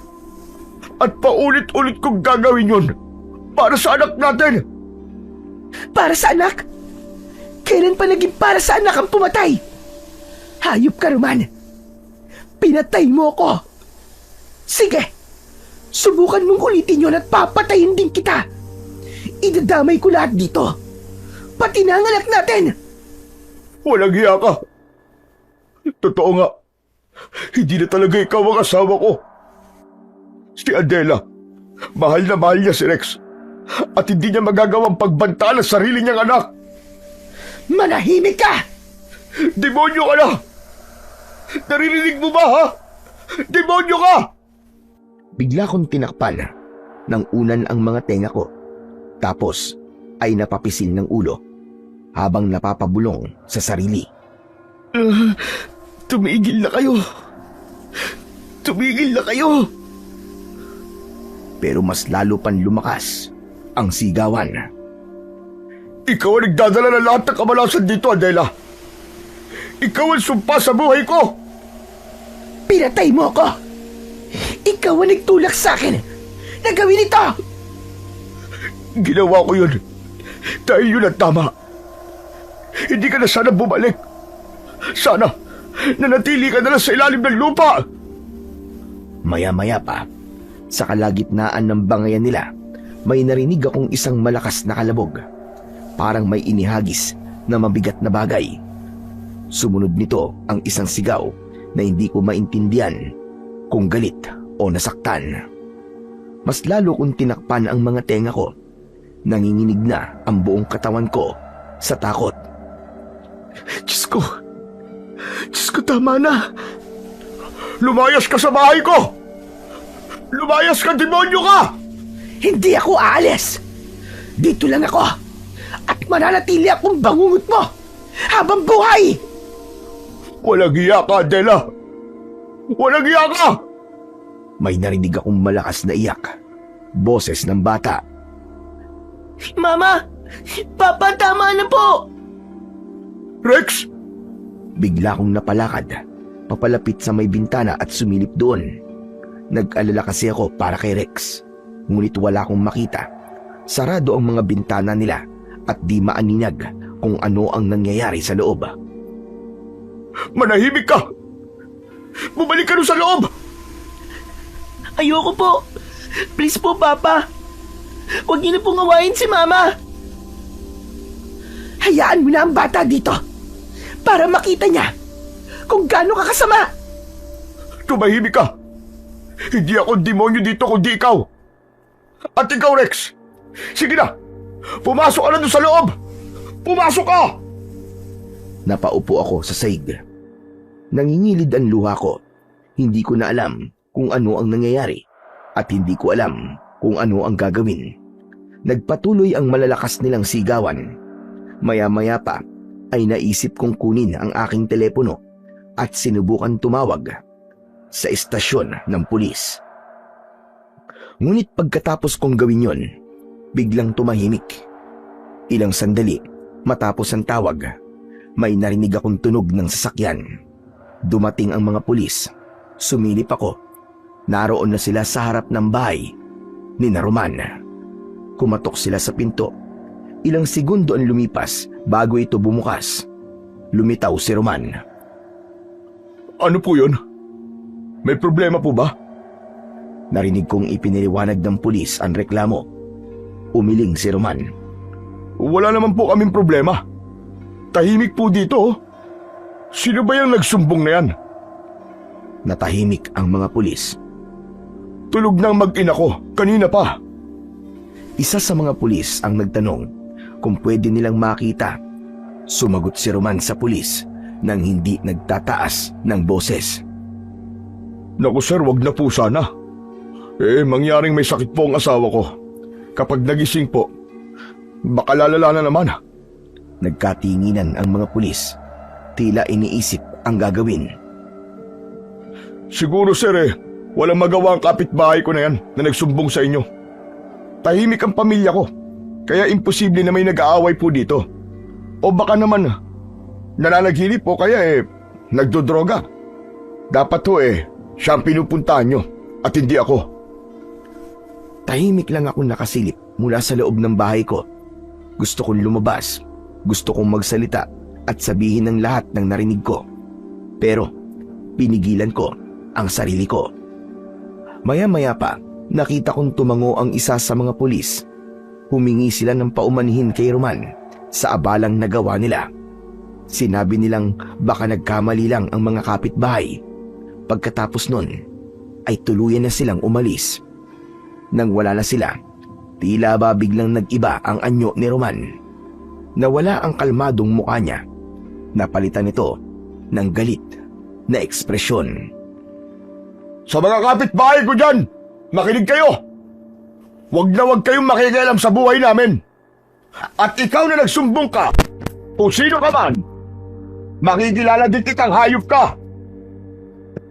S2: At paulit-ulit kong gagawin yun. Para sa anak natin.
S3: Para sa anak? Kailan pa naging para sa anak ang pumatay? Hayop ka, Roman. Pinatay mo ko. Sige, subukan mong ulitin yun at papatayin din kita. Idadamay ko lahat dito. Pati na ang anak natin.
S2: Walang hiya ka. Totoo nga. Hindi na talaga ikaw ang asawa ko. Si Adela, mahal na mahal niya si Rex. At hindi niya magagawang pagbanta ng sarili niyang anak.
S3: Manahimik ka!
S2: Demonyo ka na! Naririnig mo ba, ha? Demonyo ka!
S1: Bigla kong tinakpan ng unan ang mga tenga ko. Tapos ay napapisil ng ulo habang napapabulong sa sarili.
S3: Tumigil na kayo. Tumigil na kayo.
S1: Pero mas lalo pang lumakas ang sigawan.
S2: Ikaw ang nagdadala ng lahat ng kamalasan dito, Adela. Ikaw ang sumpa sa buhay ko.
S3: Pinatay mo ako. Ikaw ang nagtulak sa akin na gawin ito.
S2: Ginawa ko yun dahil yun ang tama. Hindi ka na sana bumalik. Sana nanatili ka na lang sa ilalim ng lupa.
S1: Maya-maya pa, sa kalagitnaan ng bangayan nila, may narinig akong isang malakas na kalabog. Parang may inihagis na mabigat na bagay. Sumunod nito ang isang sigaw na hindi ko maintindihan kung galit o nasaktan. Mas lalo kong tinakpan ang mga tenga ko. Nanginginig na ang buong katawan ko sa takot.
S3: Diyos ko, tama na.
S2: Lumayas ka sa bahay ko! Lumayas ka, demonyo ka!
S3: Hindi ako aalis! Dito lang ako! At mananatili akong bangungot mo! Habang buhay!
S2: Walang hiya ka, Adela! Walang hiya ka!
S1: May narinig akong malakas na iyak. Boses ng bata.
S3: Mama! Papa, tama na po!
S2: Rex!
S1: Bigla akong napalakad, papalapit sa may bintana at sumilip doon. Nag-alala kasi ako para kay Rex, ngunit wala akong makita. Sarado ang mga bintana nila at di maaninag kung ano ang nangyayari sa loob.
S2: Manahimik ka! Bumalik ka nun sa loob!
S3: Ayoko po! Please po, Papa! Huwag niyo na pong awayin si Mama! Hayaan mo na ang bata dito para makita niya kung gaano ka kasama!
S2: Tumahimik ka! Hindi ako demonyo dito kundi ikaw! At ikaw, Rex! Sige na! Pumasok ka na doon sa loob! Pumasok ka!
S1: Napaupo ako sa saig. Nangingilid ang luha ko. Hindi ko na alam kung ano ang nangyayari at hindi ko alam kung ano ang gagawin. Nagpatuloy ang malalakas nilang sigawan. Maya-maya pa ay naisip kong kunin ang aking telepono at sinubukan tumawag sa istasyon ng pulis. Ngunit pagkatapos kong gawin yon, biglang tumahimik. Ilang sandali matapos ang tawag, may narinig akong tunog ng sasakyan. Dumating ang mga pulis. Sumilip ako. Naroon na sila sa harap ng bahay ni Roman. Kumatok sila sa pinto. Ilang segundo ang lumipas bago ito bumukas. Lumitaw si Roman.
S2: Ano po yun? May problema po ba?
S1: Narinig kong ipiniliwanag ng pulis ang reklamo. Umiling si Roman.
S2: Wala naman po kaming problema. Tahimik po dito. Oh. Sino ba yung nagsumbong na yan?
S1: Natahimik ang mga pulis.
S2: Tulog nang mag-ina ko, kanina pa.
S1: Isa sa mga pulis ang nagtanong kung pwede nilang makita. Sumagot si Roman sa pulis nang hindi nagtataas ng boses.
S2: Naku sir, wag na po sana. Mangyaring may sakit po ang asawa ko. Kapag nagising po, baka lalala na naman.
S1: Nagkatinginan ang mga pulis. Tila iniisip ang gagawin.
S2: Siguro sir walang magawa ang kapitbahay ko na yan na nagsumbong sa inyo. Tahimik ang pamilya ko, kaya imposible na may nag-aaway po dito. O baka naman, nananaginip po kaya nagdodroga. Dapat ho siya ang pinupuntahan nyo at hindi ako.
S1: Tahimik lang ako nakasilip mula sa loob ng bahay ko. Gusto kong lumabas, gusto kong magsalita at sabihin ng lahat ng narinig ko. Pero pinigilan ko ang sarili ko. Maya-maya pa, nakita kong tumango ang isa sa mga pulis. Humingi sila ng paumanhin kay Roman sa abalang nagawa nila. Sinabi nilang baka nagkamali lang ang mga kapitbahay. Pagkatapos nun, ay tuluyan na silang umalis. Nang wala na sila, tila ba biglang nag-iba ang anyo ni Roman. Nawala ang kalmadong mukha niya. Napalitan ito ng galit na ekspresyon.
S2: Sa mga kapitbahay ko dyan, makinig kayo! Huwag na huwag kayong makikialam sa buhay namin. At ikaw na nagsumbong ka, kung sino ka man, makikilala din kitang hayop ka.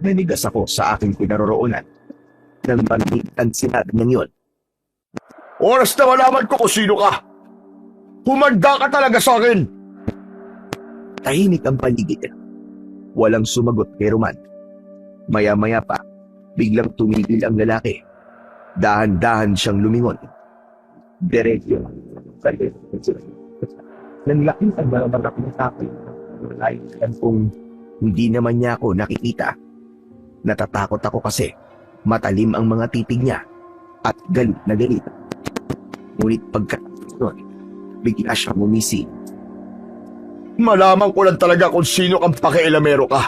S1: Nanigas ako sa aking pinaroroonan nang marinig ang sinabi niyang yun.
S2: Oras na malaman ko kung sino ka. Humanda ka talaga sa akin.
S1: Tahimik ang paligid. Walang sumagot kay Roman. Maya-maya pa, biglang tumigil ang lalaki. Dahan-dahan siyang lumingon. Diretso. Nanlaking ang mga ng takoy. Lahat kung hindi naman niya ako nakikita. Natatakot ako kasi matalim ang mga titig niya at galit na galit. Ngunit pagkatapos nun, bigla siyang umisi.
S2: Malaman ko lang talaga kung sino kang pakialamero ka.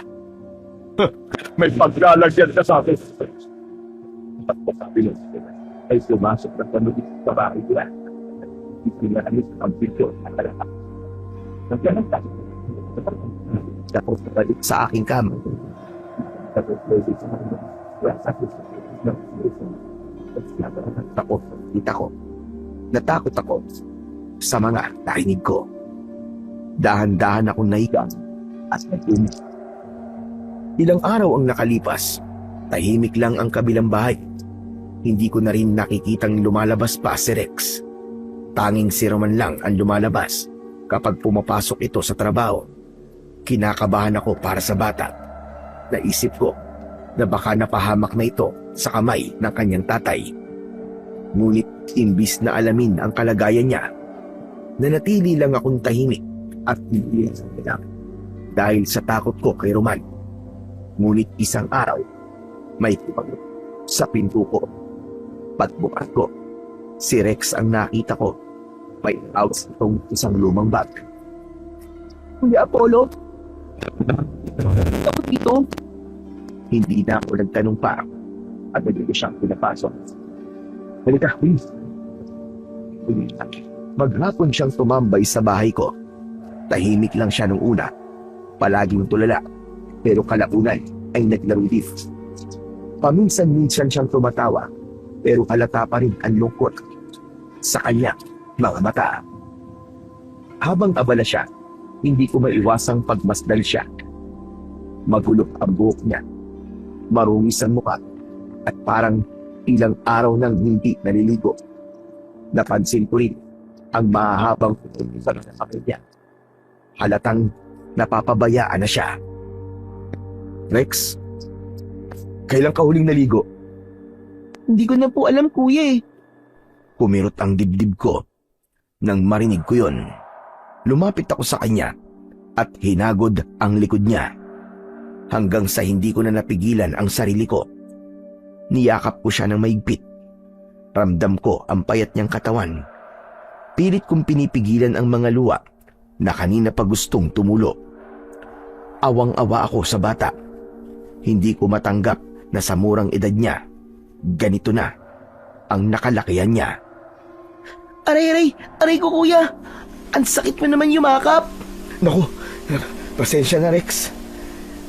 S2: May paglalagyan ka sa akin.
S4: Sabi nun, ay sumasok na panunod sa bahay nila. Ipinahalis ang video at talaga. Nagkaroon tayo.
S1: Tapos balik sa aking kama.
S4: Tapos pwede sa mga
S1: ako sa kita ko. Natakot ako sa mga narinig ko. Dahan-dahan akong nahiga at nag-umis. Ilang araw ang nakalipas, tahimik lang ang kabilang bahay. Hindi ko na rin nakikitang lumalabas pa si Rex. Tanging si Roman lang ang lumalabas kapag pumapasok ito sa trabaho. Kinakabahan ako para sa bata. Naisip ko na baka napahamak na ito sa kamay ng kanyang tatay. Ngunit imbis na alamin ang kalagayan niya, nanatili lang akong tahimik at hindi lang dahil sa takot ko kay Roman. Ngunit isang araw, may tupag sa pinto ko. Pagbukas ko, si Rex ang nakita ko. May outs itong isang lumang bag.
S3: Kuya Apollo, ako dito.
S1: Hindi na ako nagtanong pa at nagiging siyang pinapasok. Halika, please. Maghapon siyang tumambay sa bahay ko. Tahimik lang siya nung una. Palaging tulala. Pero kalaunan ay naglaro din. Paminsan-minsan siyang tumatawa. Pero halata pa rin ang lungkot sa kanya mga mata. Habang abala siya, hindi ko maiwasang pagmasdal siya. Magulok ang buhok niya. Marungis ang mukha at parang ilang araw nang hindi naliligo. Napansin ko rin ang mahahabang sa sakit niya. Halatang napapabayaan na siya. Rex, kailan ka huling naligo?
S3: Hindi ko na po alam, kuya eh.
S1: Kumirot ang dibdib ko nang marinig ko yon. Lumapit ako sa kanya at hinagod ang likod niya hanggang sa hindi ko na napigilan ang sarili ko. Niyakap ko siya ng maigpit. Ramdam ko ang payat niyang katawan. Pilit kong pinipigilan ang mga luha na kanina pa gustong tumulo. Awang-awa ako sa bata. Hindi ko matanggap na sa murang edad niya, ganito na ang nakalakihan niya.
S3: Aray ko kuya. Ang sakit mo naman yumakap.
S1: Naku, pasensya na Rex.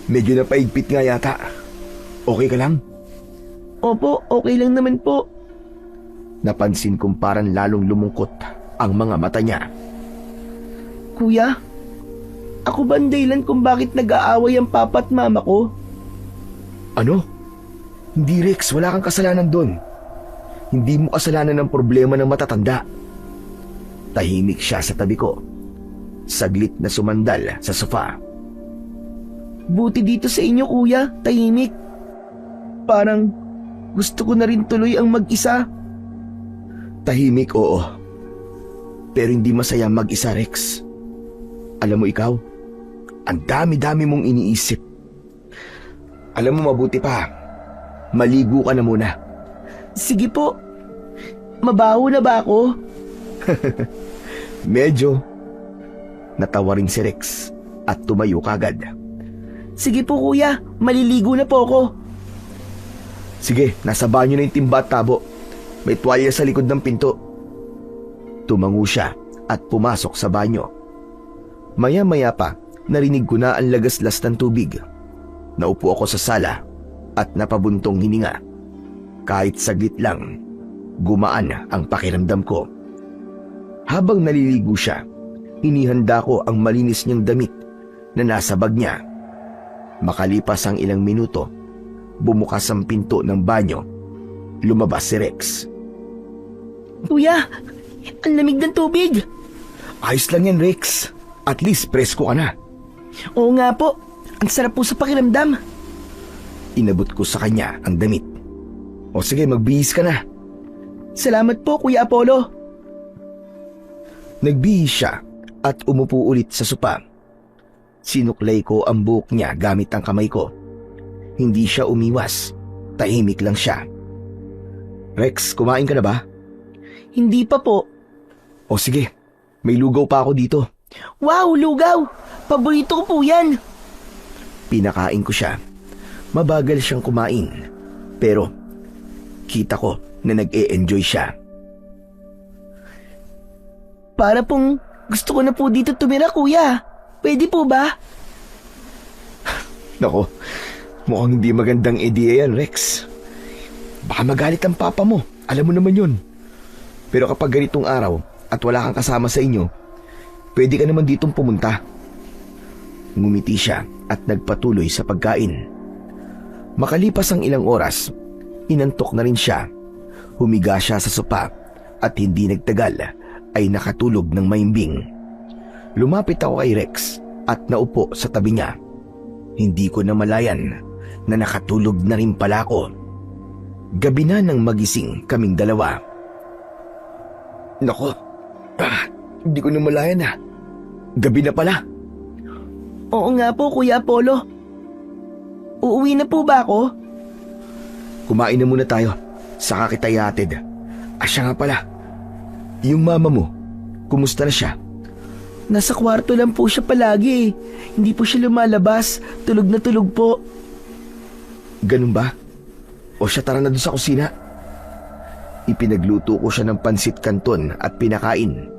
S1: Medyo napaigpit nga yata. Okay ka lang?
S3: Opo, okay lang naman po.
S1: Napansin kong parang lalong lumungkot ang mga mata niya.
S3: Kuya, ako ba ang dahilan kung bakit nag-aaway ang papa at mama ko?
S1: Ano? Hindi Rex, wala kang kasalanan doon. Hindi mo kasalanan ng problema ng matatanda. Tahimik siya sa tabi ko. Saglit na sumandal sa sofa.
S3: Buti dito sa inyo kuya, tahimik. Parang gusto ko na rin tuloy ang mag-isa.
S1: Tahimik, oo. Pero hindi masaya mag-isa, Rex. Alam mo ikaw, ang dami-dami mong iniisip. Alam mo mabuti pa, maligo ka na muna.
S3: Sige po. Mabaho na ba ako?
S1: Medyo. Natawa rin si Rex at tumayo kagad.
S3: Sige po kuya, maliligo na po ako.
S1: Sige, nasa banyo na yung timba at tabo. May tuwalya sa likod ng pinto. Tumango siya at pumasok sa banyo. Maya-maya pa, narinig ko na ang lagaslas ng tubig. Naupo ako sa sala at napabuntong hininga. Kahit saglit lang, gumaan ang pakiramdam ko. Habang naliligo siya, inihanda ko ang malinis niyang damit na nasa bag niya. Makalipas ang ilang minuto, bumukas ang pinto ng banyo. Lumabas si Rex.
S3: Kuya, ang lamig ng tubig.
S1: Ayos lang yan, Rex. At least presko ka na.
S3: Oo nga po, ang sarap po sa pakiramdam.
S1: Inabot ko sa kanya ang damit. O sige, magbihis ka na.
S3: Salamat po Kuya Apollo.
S1: Nagbihis siya at umupo ulit sa sopa. Sinuklay ko ang buhok niya gamit ang kamay ko. Hindi siya umiwas. Tahimik lang siya. Rex, kumain ka na ba?
S3: Hindi pa po.
S1: O sige, may lugaw pa ako dito.
S3: Wow, lugaw! Paborito ko po yan.
S1: Pinakain ko siya. Mabagal siyang kumain. Pero kita ko na nag-e-enjoy siya.
S3: Para pong gusto ko na po dito tumira kuya. Pwede po ba?
S1: Nako, mukhang hindi magandang ideya yan, Rex. Baka magalit ang papa mo Alam mo naman yun. Pero kapag ganitong araw at wala kang kasama sa inyo, pwede ka naman ditong pumunta. Ngumiti siya at nagpatuloy sa pagkain. Makalipas ang ilang oras, inantok na rin siya. Humiga siya sa sopa at hindi nagtagal ay nakatulog ng maimbing. Lumapit ako kay Rex at naupo sa tabi niya. Hindi ko namalayan na nakatulog na rin pala ako. Gabi na nang magising kaming dalawa. Nako, hindi ko namalayan na. Gabi na pala.
S3: Oo nga po, Kuya Apollo. Uuwi na po ba ako?
S1: Kumain na muna tayo. Saka kita ihatid. Siya nga pala. Yung mama mo, kumusta na siya?
S3: Nasa kwarto lang po siya palagi. Hindi po siya lumalabas. Tulog na tulog po.
S1: Ganun ba? O siya, tara na doon sa kusina. Ipinagluto ko siya ng pansit kanton at pinakain.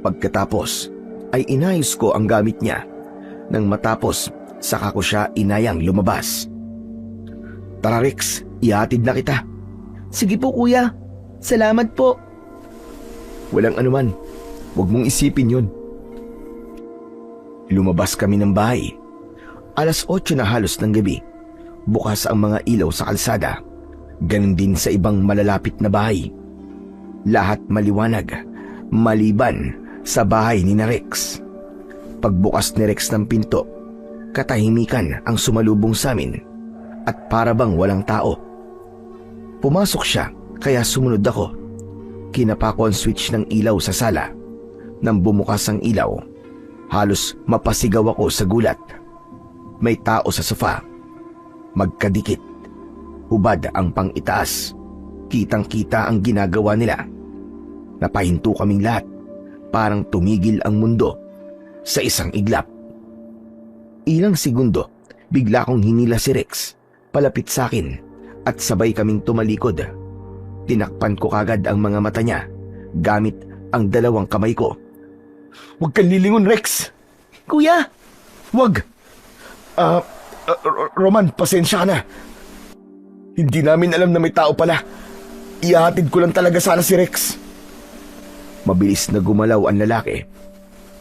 S1: Pagkatapos ay inayos ko ang gamit niya. Nang matapos, saka ko siya inayang lumabas. Tara Rex, ihatid na kita.
S3: Sige po, Kuya. Salamat po.
S1: Walang anuman. Huwag mong isipin yun. Lumabas kami ng bahay. 8:00 na halos ng gabi. Bukas ang mga ilaw sa kalsada. Ganon din sa ibang malalapit na bahay. Lahat maliwanag, maliban sa bahay ni na Rex. Pagbukas ni Rex ng pinto, katahimikan ang sumalubong sa amin at para bang walang tao. Pumasok siya kaya sumunod ako. Kinapa ko ang switch ng ilaw sa sala. Nang bumukas ang ilaw, halos mapasigaw ako sa gulat. May tao sa sofa. Magkadikit. Hubad ang pang-itaas. Kitang-kita ang ginagawa nila. Napahinto kaming lahat. Parang tumigil ang mundo sa isang iglap. Ilang segundo, bigla kong hinila si Rex palapit sa akin at sabay kaming tumalikod. Tinakpan ko kagad ang mga mata niya gamit ang 2 kamay ko. Huwag kang lilingon, Rex!
S3: Kuya!
S1: Huwag! Roman, pasensya ka na. Hindi namin alam na may tao pala. Ihahatid ko lang talaga sana si Rex. Mabilis na gumalaw ang lalaki.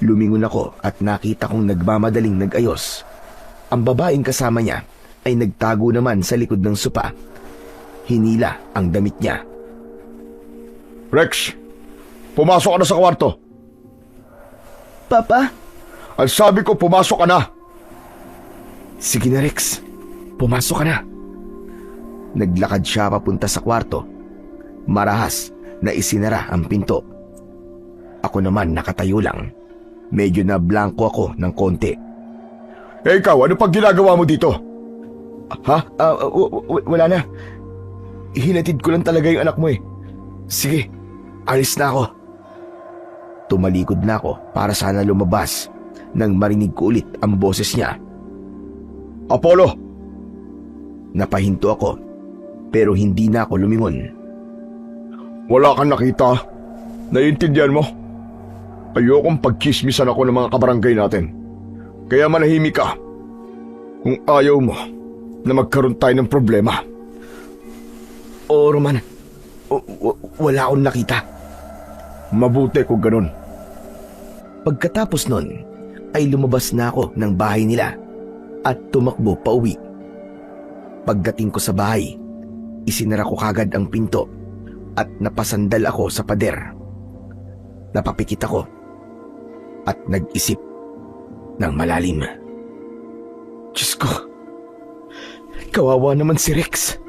S1: Lumingon ako at nakita kong nagmamadaling nag-ayos. Ang babaeng kasama niya ay nagtago naman sa likod ng sopa. Hinila ang damit niya.
S2: Rex, pumasok ka na sa kwarto.
S3: Papa?
S2: Ang sabi ko, pumasok ka na.
S1: Sige na Rex, pumasok ka na. Naglakad siya papunta sa kwarto. Marahas na isinara ang pinto. Ako naman nakatayo lang. Medyo na blanco ako ng konti.
S2: Ikaw, ano pag ginagawa mo dito?
S1: Ha? Wala na. Hinatid ko lang talaga yung anak mo eh. Sige, alis na ako. Tumalikod na ako para sana lumabas nang marinig ko ulit ang boses niya.
S2: Apollo!
S1: Napahinto ako pero hindi na ako lumingon.
S2: Wala kang nakita. Naiintindihan mo? Ayokong pagkismisan ako ng mga kabarangay natin. Kaya manahimik ka. Kung ayaw mo na magkaroon tayo ng problema.
S1: Oo, Roman. Wala akong nakita.
S2: Mabuti kung ganun.
S1: Pagkatapos nun, ay lumabas na ako ng bahay nila at tumakbo pa uwi. Pagdating ko sa bahay, isinara ko kagad ang pinto at napasandal ako sa pader. Napapikit ako at nag-isip ng malalim. Diyos ko, kawawa naman si Rex.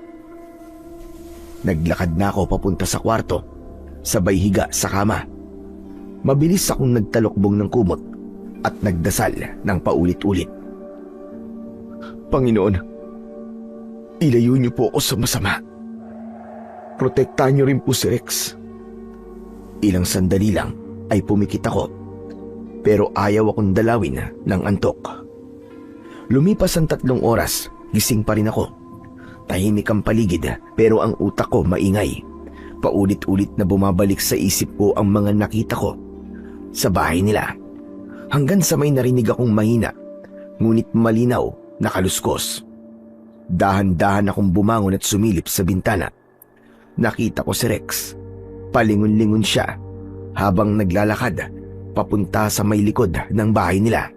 S1: Naglakad na ako papunta sa kwarto, sabay higa sa kama. Mabilis akong nagtalokbong ng kumot at nagdasal ng paulit-ulit. Panginoon, ilayo niyo po ako sa masama. Protektahan niyo rin po si Rex. Ilang sandali lang ay pumikit ako, pero ayaw akong dalawin ng antok. Lumipas ang 3 oras, gising pa rin ako. Tahimik ang paligid pero ang utak ko maingay. Paulit-ulit na bumabalik sa isip ko ang mga nakita ko sa bahay nila. Hanggang sa may narinig akong mahina, ngunit malinaw na kaluskos. Dahan-dahan akong bumangon at sumilip sa bintana. nakita ko si Rex. Palingon-lingon siya habang naglalakad papunta sa may likod ng bahay nila.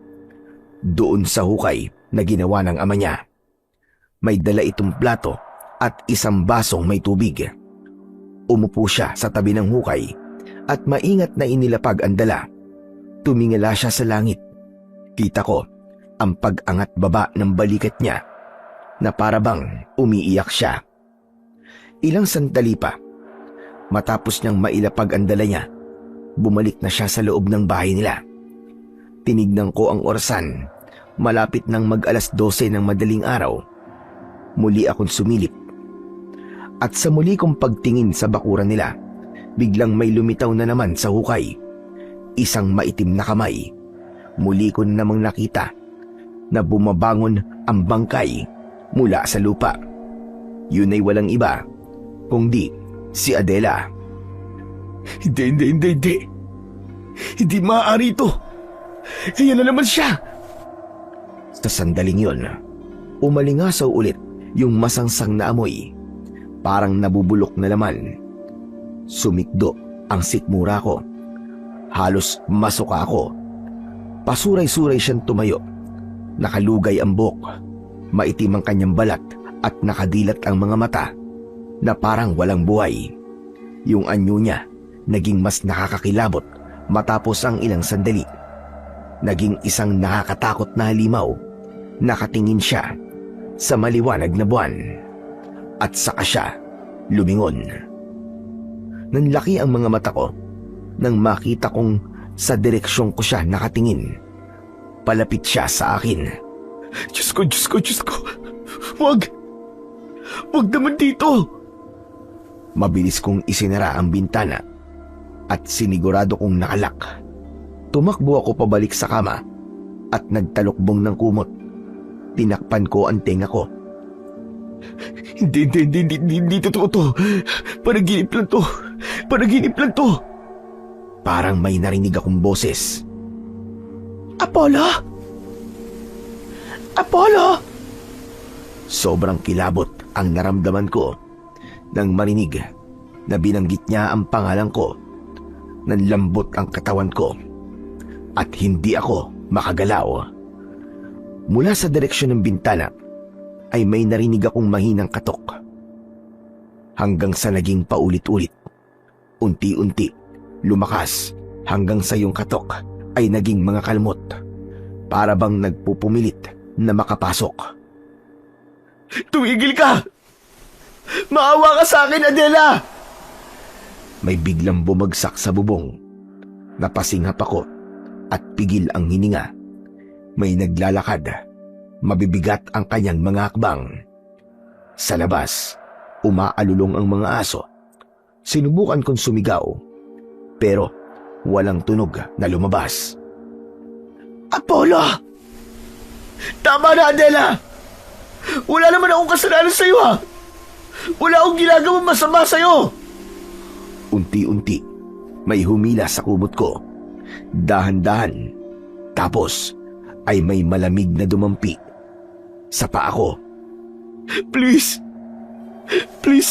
S1: Doon sa hukay na ginawa ng ama niya. May dala itong plato at isang basong may tubig. Umupo siya sa tabi ng hukay at maingat na inilapag ang dala. Tumingala siya sa langit. Kita ko ang pag-angat baba ng balikat niya na parabang umiiyak siya. Ilang sandali pa, matapos niyang mailapag ang dala niya, bumalik na siya sa loob ng bahay nila. Tinignan ko ang orasan, malapit nang mag-alas 12 ng madaling araw. Muli akong sumilip. At sa muli kong pagtingin sa bakuran nila, biglang may lumitaw na naman sa hukay. Isang maitim na kamay. Muli ko na namang nakita na bumabangon ang bangkay mula sa lupa. Yun ay walang iba kundi si Adela.
S2: Hindi. Hindi maaari ito. Ayan na naman siya.
S1: Sa sandaling yun, umalingasaw ulit yung masangsang na amoy. Parang nabubulok na laman. Sumikdo ang sikmura ko. Halos masuka ako. Pasuray-suray siyang tumayo. Nakalugay ang buhok. Maitim ang kanyang balat at nakadilat ang mga mata na parang walang buhay. Yung anyo niya naging mas nakakakilabot matapos ang ilang sandali. Naging isang nakakatakot na halimaw. Nakatingin siya sa maliwanag na buwan. At saka siya lumingon. Nanlaki ang mga mata ko nang makita kong sa direksyon ko siya nakatingin. Palapit siya sa akin.
S2: Diyos ko. Wag naman dito.
S1: Mabilis kong isinara ang bintana at sinigurado kong nakalak. Tumakbo ako pabalik sa kama at nagtalukbong ng kumot. Tinakpan ko ang tenga ko.
S2: Hindi totoo to. Panaginip lang to.
S1: Parang may narinig akong boses.
S3: Apollo!
S1: Sobrang kilabot ang naramdaman ko nang marinig na binanggit niya ang pangalan ko. Nanlambot ang katawan ko at hindi ako makagalaw. Mula sa direksyon ng bintana ay may narinig akong mahinang katok. Hanggang sa naging paulit-ulit. Unti-unti, lumakas hanggang sa yung katok ay naging mga kalmot. Para bang nagpupumilit na makapasok.
S2: Tumigil ka! Maawa ka sa akin, Adela!
S1: May biglang bumagsak sa bubong. Napasinghap ako at pigil ang hininga. May naglalakad. Mabibigat ang kanyang mga hakbang. Sa labas, umaalulong ang mga aso. Sinubukan kong sumigaw, pero walang tunog na lumabas.
S3: Apollo!
S2: Tama na, Adela! Wala naman akong kasalanan sa'yo, ha? Wala akong ginagawang masama sa'yo!
S1: Unti-unti, may humila sa kumot ko. Dahan-dahan. Tapos, ay may malamig na dumampi sa paa ko.
S2: Please,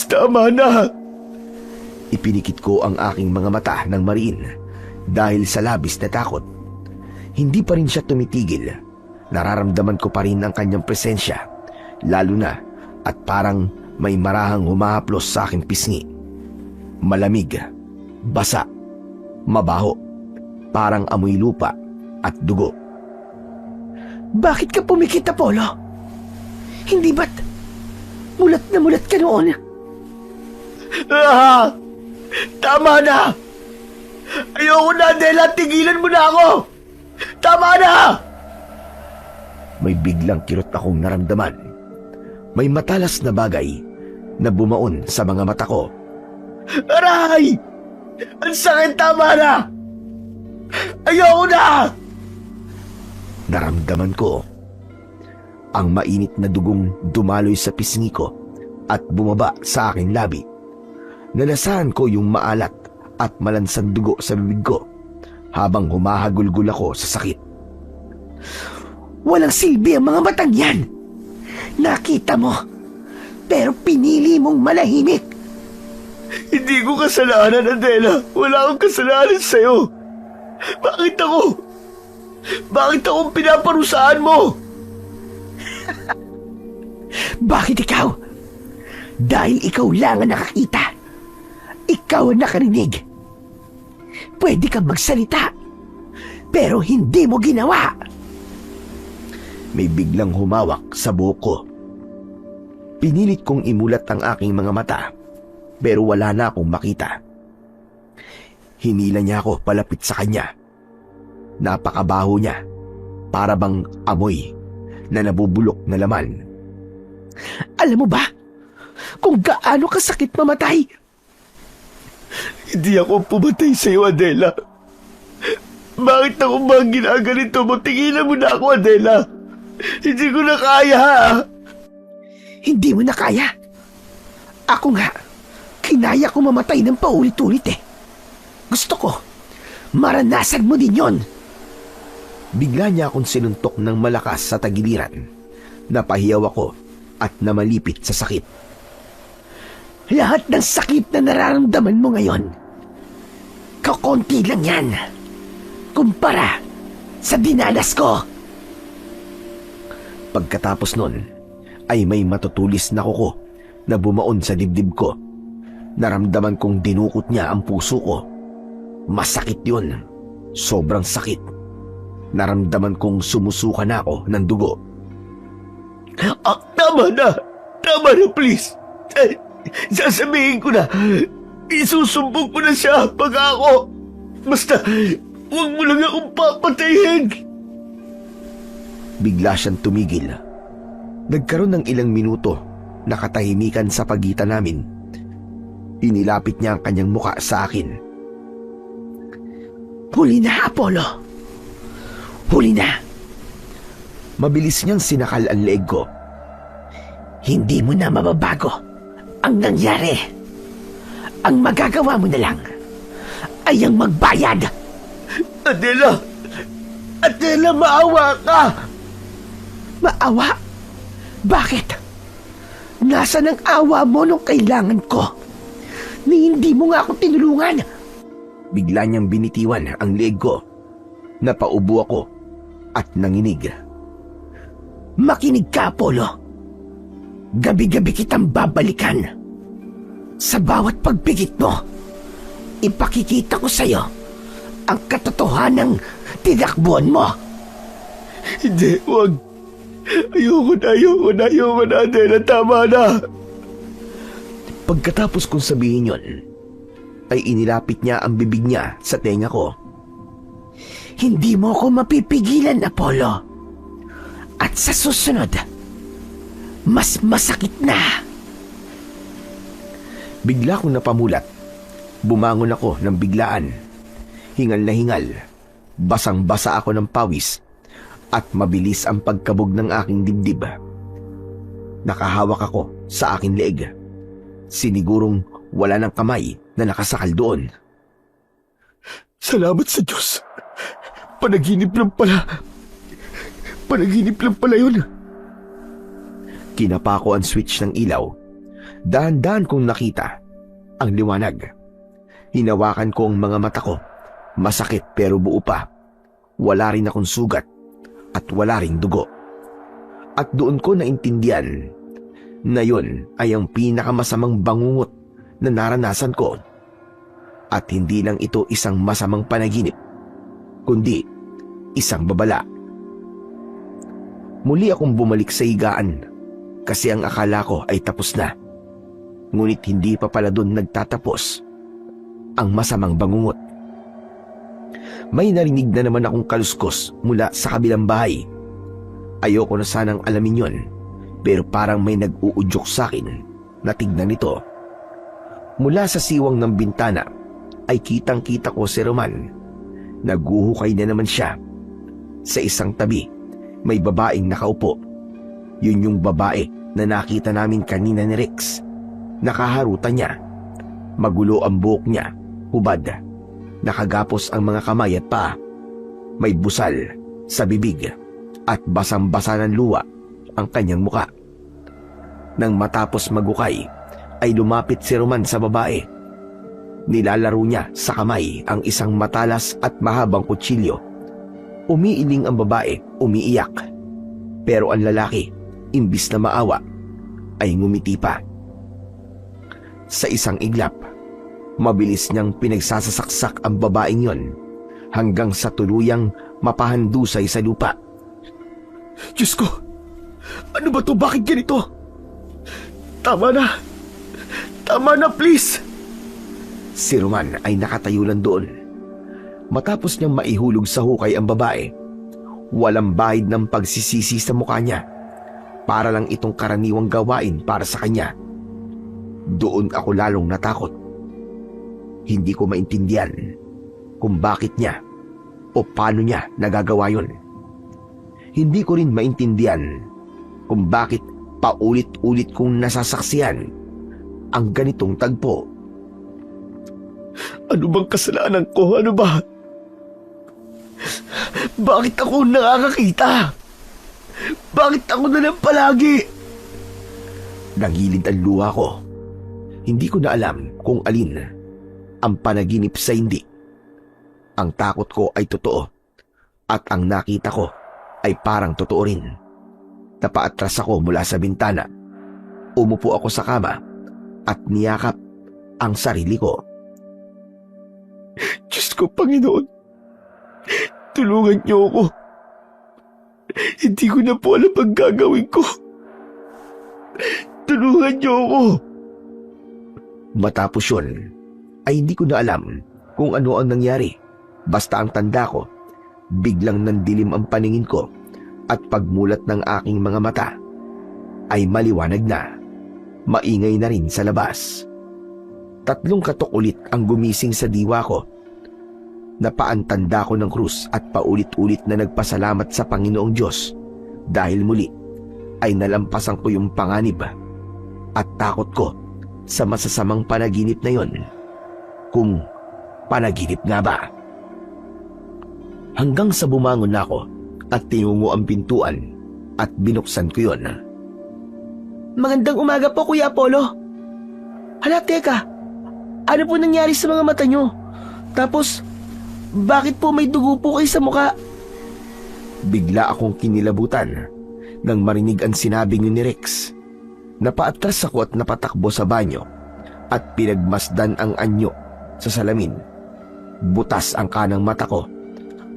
S2: tama na!
S1: Ipinikit ko ang aking mga mata ng mariin dahil sa labis na takot. Hindi pa rin siya tumitigil. Nararamdaman ko pa rin ang kanyang presensya, lalo na at parang may marahang humahaplos sa aking pisngi. Malamig, basa, mabaho, parang amoy lupa at dugo.
S3: Bakit ka pumikit, Apollo? Hindi ba't mulat na mulat ka noon?
S2: Tama na! Ayoko na, Adela! Tigilan mo na ako! Tama na!
S1: May biglang kirot akong naramdaman. May matalas na bagay na bumaon sa mga mata ko.
S2: Aray! Ang sakit! Tama na! Ayoko na!
S1: Naramdaman ko ang mainit na dugong dumaloy sa pisngi ko at bumaba sa aking labi. Nalasahan ko yung maalat at malansang dugo sa bibig ko habang humahagulgul ako sa sakit.
S3: Walang silbi ang mga matang yan. Nakita mo, pero pinili mong manahimik.
S1: Hindi ko kasalanan, Adela. Wala akong kasalanan sa'yo. Bakit ako? Bakit akong pinaparusahan mo?
S3: Bakit ikaw? Dahil ikaw lang ang nakakita. Ikaw ang nakarinig. Pwede kang magsalita, pero hindi mo ginawa.
S1: May biglang humawak sa buhok ko. Pinilit kong imulat ang aking mga mata, pero wala na akong makita. Hinila niya ako palapit sa kanya. Napakabaho niya, para bang amoy na nabubulok na laman.
S3: Alam mo ba kung gaano kasakit mamatay?
S1: Hindi ako pumatay sa iyo, Adela. Bakit ako ba ginaganito mo? Tigilan mo na ako, Adela. Hindi ko na kaya, ha?
S3: Hindi mo na kaya. Ako nga, kinaya ko mamatay ng paulit-ulit eh. Gusto ko, maranasan mo din yon.
S1: Bigla niya akong sinuntok ng malakas sa tagiliran. Napahiyaw ako at namalipit sa sakit.
S3: Lahat ng sakit na nararamdaman mo ngayon, kakonti lang yan kumpara sa dinanas ko.
S1: Pagkatapos nun, ay may matutulis na kuko na bumaon sa dibdib ko. Naramdaman kong dinukot niya ang puso ko. Masakit yun. Sobrang sakit. Naramdaman kong sumusuka na ako ng dugo. Tama na! Tama na, please! Sasabihin ko na, isusumbong ko na siya pag ako. Basta, huwag mo lang akong papatayin. Bigla siyang tumigil. Nagkaroon ng ilang minuto na katahimikan sa pagitan namin. Inilapit niya ang kanyang muka sa akin.
S3: Huli na, Apollo. Huli na.
S1: Mabilis niyang sinakal ang leeg ko.
S3: Hindi mo na mababago ang nangyari. Ang magagawa mo na lang ay ang magbayad.
S1: Adela! Adela, maawa ka!
S3: Maawa? Bakit? Nasaan ang awa mo nung kailangan ko? Ni hindi mo nga ako tinulungan.
S1: Bigla niyang binitiwan ang leeg ko. Napaubo ako at nanginig.
S3: Makinig ka, Apollo. Gabi-gabi kitang babalikan. Sa bawat pagpigit mo, ipakikita ko sa'yo ang katotohanang tinakbuhan mo.
S1: Hindi, wag. Ayoko na, Adela. Tama na. Pagkatapos kong sabihin yon, ay inilapit niya ang bibig niya sa tenga ko.
S3: Hindi mo ako mapipigilan, Apollo. At sa susunod, mas masakit na.
S1: Bigla kong napamulat. Bumangon ako ng biglaan. Hingal na hingal. Basang-basa ako ng pawis at mabilis ang pagkabog ng aking dibdib. Nakahawak ako sa aking leeg. Sinigurong wala ng kamay na nakasakal doon. Salamat sa Diyos. Panaginip lang pala. Panaginip lang pala yun. Kinapa ko ang switch ng ilaw. Dahan-dahan kong nakita ang liwanag. Hinawakan ko ang mga mata ko. Masakit pero buo pa. Wala rin akong sugat at wala ring dugo. At doon ko naintindihan na yun ay ang pinakamasamang bangungot na naranasan ko. At hindi lang ito isang masamang panaginip, kundi isang babala. Muli akong bumalik sa higaan kasi ang akala ko ay tapos na. Ngunit hindi pa pala doon nagtatapos ang masamang bangungot. May narinig na naman akong kaluskos mula sa kabilang bahay. Ayoko na sanang alamin yon, pero parang may nag-uudyok sa akin na tignan ito. Mula sa siwang ng bintana ay kitang-kita ko si Roman. Naguhukay na naman siya. Sa isang tabi, may babaeng nakaupo. Yun yung babae na nakita namin kanina ni Rex. Nakaharutan niya. Magulo ang buhok niya, hubad. Nakagapos ang mga kamay at paa. May busal sa bibig at basang-basa ng luwa ang kanyang muka. Nang matapos magukay, ay lumapit si Roman sa babae Nilalaro niya sa kamay ang isang matalas at mahabang kutsilyo. Umiiling ang babae, umiiyak. Pero ang lalaki, imbis na maawa, ay ngumiti pa. Sa isang iglap, mabilis niyang pinagsasasaksak ang babaeng yon hanggang sa tuluyang mapahandusay sa lupa.
S3: Diyos ko! Ano ba to? Bakit ganito? Tama na! Tama na, please!
S1: Si Roman ay nakatayo lang doon. Matapos niyang maihulog sa hukay ang babae, walang bahid ng pagsisisi sa mukha niya. Para lang itong karaniwang gawain para sa kanya. Doon ako lalong natakot. Hindi ko maintindihan kung bakit niya o paano niya nagagawa yun. Hindi ko rin maintindihan kung bakit paulit-ulit kong nasasaksihan ang ganitong tagpo.
S3: Ano bang kasalanan ko? Ano ba? Bakit ako nakakakita? Bakit ako na lang palagi?
S1: Nangilid ang luha ko. Hindi ko na alam kung alin ang panaginip sa hindi. Ang takot ko ay totoo at ang nakita ko ay parang totoo rin. Napaatras ako mula sa bintana. Umupo ako sa kama at niyakap ang sarili ko.
S3: Diyos ko, Panginoon, tulungan niyo ako. Hindi ko na po alam ang gagawin ko. Tulungan niyo ako.
S1: Matapos yun, ay hindi ko na alam kung ano ang nangyari. Basta ang tanda ko, biglang nandilim ang paningin ko at pagmulat ng aking mga mata ay maliwanag na. Maingay na rin sa labas. 3 katok ulit ang gumising sa diwa ko. Napaantanda ko ng krus at paulit-ulit na nagpasalamat sa Panginoong Diyos dahil muli ay nalampasan ko yung panganib at takot ko sa masasamang panaginip na yon. Kung panaginip nga ba. Hanggang sa bumangon na ako at tinungo ang pintuan at binuksan ko yon.
S3: Magandang umaga po, Kuya Apollo. Hala, teka. Ano po nangyari sa mga mata nyo? Tapos, bakit po may dugo po kayo sa mukha?
S1: Bigla akong kinilabutan nang marinig ang sinabi ni Rex. Napaatras ako at napatakbo sa banyo at pinagmasdan ang anyo sa salamin. Butas ang kanang mata ko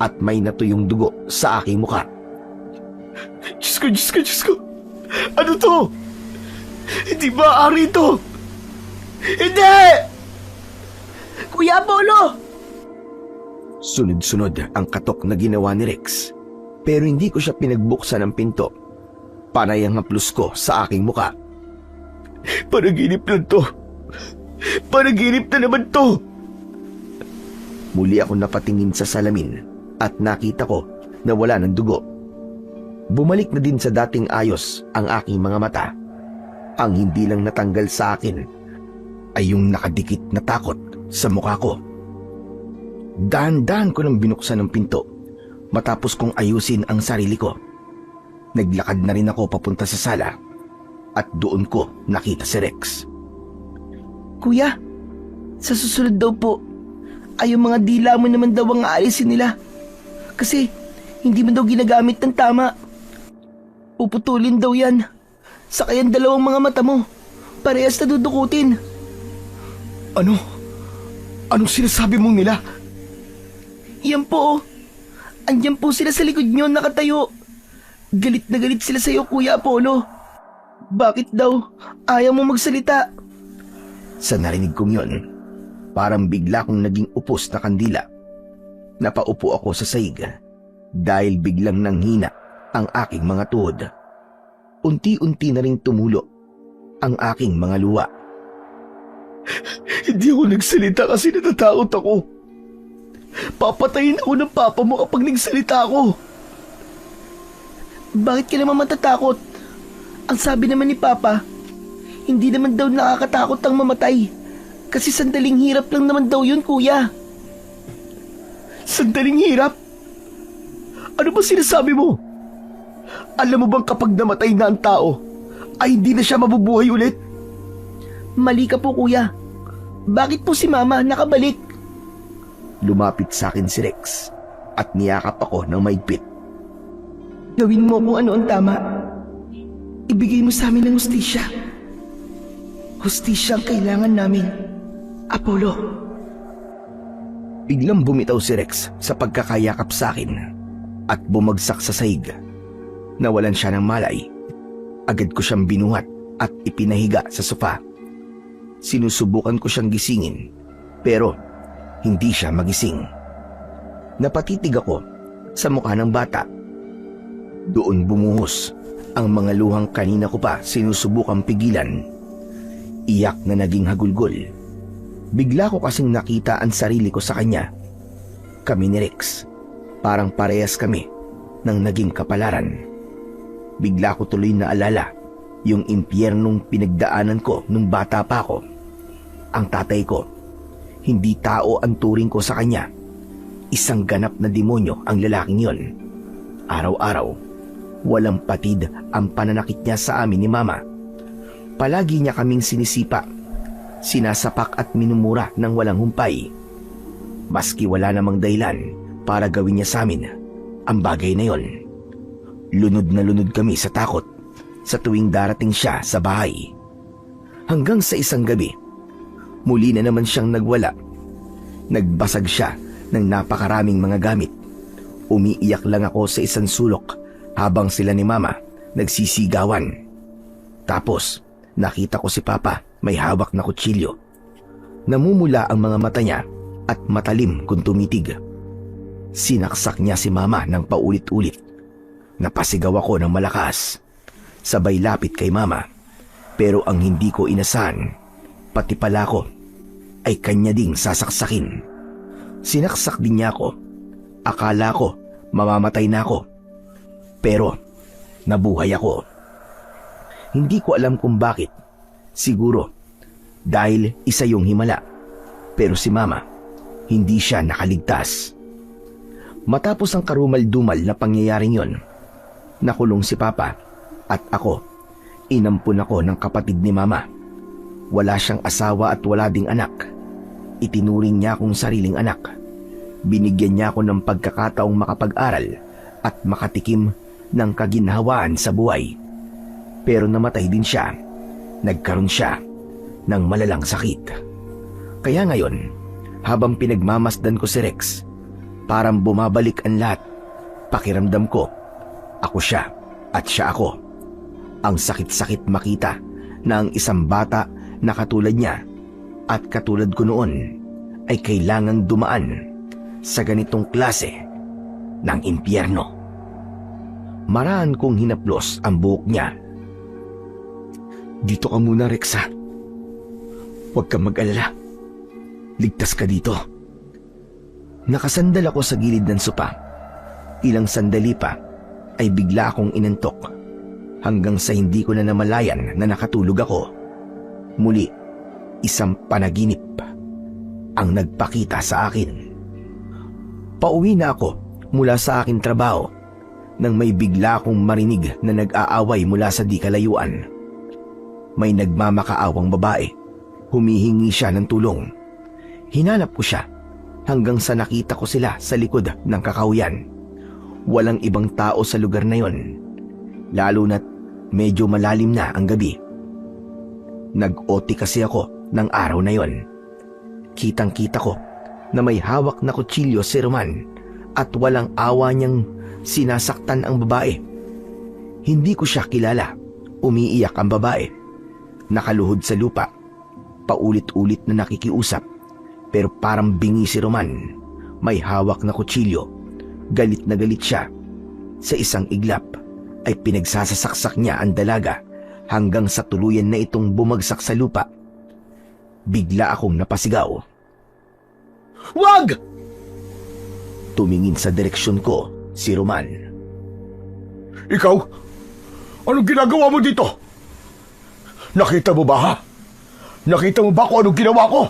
S1: at may natuyong dugo sa aking mukha.
S3: Diyos ko, Diyos ko, Diyos ko! Ano to? Hindi maaari ito! Hindi! Kuya Apollo!
S1: Sunod-sunod ang katok na ginawa ni Rex, pero hindi ko siya pinagbuksan ng pinto. Panay ang haplos ko sa aking muka.
S3: Panaginip lang to! Panaginip na naman to!
S1: Muli ako napatingin sa salamin at nakita ko na wala ng dugo. Bumalik na din sa dating ayos ang aking mga mata. Ang hindi lang natanggal sa akin ay yung nakadikit na takot sa mukha ko. Dahan-dahan ko nang binuksan ang pinto matapos kong ayusin ang sarili ko. Naglakad na rin ako papunta sa sala at doon ko nakita si Rex.
S3: Kuya, sa susunod daw po, ay yung mga dila mo naman daw ang aalisin nila. Kasi hindi mo daw ginagamit ng tama. Puputulin daw yan. Saka yung 2 mga mata mo, parehas na dudukutin.
S2: Ano? Anong sinasabi mong nila?
S3: Yan po, oh. Andyan po sila sa likod nyo nakatayo. Galit na galit sila sa'yo, Kuya Apollo. Bakit daw ayaw mo magsalita?
S1: Sa narinig kong yon, parang bigla kong naging upos na kandila. Napaupo ako sa saig dahil biglang nanghina ang aking mga tuhod. Unti-unti na ring tumulo ang aking mga luha.
S3: Hindi ako nagsalita kasi natatakot ako. Papatayin ako ng papa mo kapag nagsalita ako. Bakit ka naman matatakot? Ang sabi naman ni Papa, hindi naman daw nakakatakot ang mamatay. Kasi sandaling hirap lang naman daw yun, Kuya. Sandaling hirap? Ano ba sinasabi mo? Alam mo bang kapag namatay na ang tao, ay hindi na siya mabubuhay ulit? Mali ka po, Kuya. Bakit po si Mama nakabalik?
S1: Lumapit sa akin si Rex at niyakap ako ng maigpit.
S3: Gawin mo kung ano ang tama. Ibigay mo sa amin ang hustisya. Hustisya ang kailangan namin, Apollo.
S1: Biglang bumitaw si Rex sa pagkakayakap sa akin at bumagsak sa sahig. Nawalan siya ng malay. Agad ko siyang binuhat at ipinahiga sa sofa. Sinusubukan ko siyang gisingin pero hindi siya magising. Napatitig ako sa mukha ng bata. Doon bumuhos ang mga luhang kanina ko pa sinusubukang pigilan. Iyak na naging hagulgol. Bigla ko kasing nakita ang sarili ko sa kanya. Kami ni Rex, parang parehas kami ng naging kapalaran. Bigla ko tuloy na alala yung impyernong pinagdaanan ko nung bata pa ako. Ang tatay ko, hindi tao ang turing ko sa kanya. Isang ganap na demonyo ang lalaking yon. Araw-araw, walang patid ang pananakit niya sa amin ni Mama. Palagi niya kaming sinisipa, sinasapak at minumura ng walang humpay. Maski wala namang dahilan para gawin niya sa amin ang bagay na yon. Lunod na lunod kami sa takot sa tuwing darating siya sa bahay. Hanggang sa isang gabi, muli na naman siyang nagwala. Nagbasag siya ng napakaraming mga gamit. Umiiyak lang ako sa isang sulok habang sila ni Mama nagsisigawan. Tapos nakita ko si Papa may hawak na kutsilyo. Namumula ang mga mata niya at matalim kung tumitig. Sinaksak niya si Mama ng paulit-ulit. Napasigaw ako ng malakas. Sabay lapit kay Mama. Pero ang hindi ko inasahan, pati pala ko, ay kanya ding sasaksakin. Sinaksak din niya ako. Akala ko mamamatay na ako. Pero nabuhay ako. Hindi ko alam kung bakit. Siguro dahil isa yung himala. Pero si Mama, hindi siya nakaligtas. Matapos ang karumal-dumal na pangyayaring yon, nakulong si Papa at ako. Inampun ako ng kapatid ni Mama. Wala siyang asawa at wala ding anak. Itinuring niya akong sariling anak. Binigyan niya ako ng pagkakataong makapag-aral at makatikim ng kaginhawaan sa buhay. Pero namatay din siya. Nagkaroon siya ng malalang sakit. Kaya ngayon, habang pinagmamasdan ko si Rex, parang bumabalik ang lahat. Pakiramdam ko, ako siya at siya ako. Ang sakit-sakit makita na ang isang bata na katulad niya at katulad ko noon ay kailangang dumaan sa ganitong klase ng impyerno. Maraan kong hinaplos ang buhok niya. Dito ka muna, Rex, ha? Huwag kang mag-alala. Ligtas ka dito. Nakasandal ako sa gilid ng sopa. Ilang sandali pa ay bigla akong inantok hanggang sa hindi ko na namalayan na nakatulog ako. Muli, isang panaginip ang nagpakita sa akin. Pauwi na ako mula sa aking trabaho nang may bigla akong marinig na nag-aaway mula sa di kalayuan. May nagmamakaawang babae. Humihingi siya ng tulong. Hinanap ko siya hanggang sa nakita ko sila sa likod ng kakahuyan. Walang ibang tao sa lugar na yon, lalo na't medyo malalim na ang gabi. Nag-OT kasi ako ng araw na yon. Kitang-kita ko na may hawak na kutsilyo si Roman at walang awa niyang sinasaktan ang babae. Hindi ko siya kilala. Umiiyak ang babae. Nakaluhod sa lupa. Paulit-ulit na nakikiusap. Pero parang bingi si Roman. May hawak na kutsilyo. Galit na galit siya. Sa isang iglap ay pinagsasasaksak niya ang dalaga hanggang sa tuluyan na itong bumagsak sa lupa. Bigla akong napasigaw.
S2: Wag!
S1: Tumingin sa direksyon ko si Roman.
S2: Ikaw? Anong ginagawa mo dito? Nakita mo ba, ha? Nakita mo ba kung anong ginawa ko?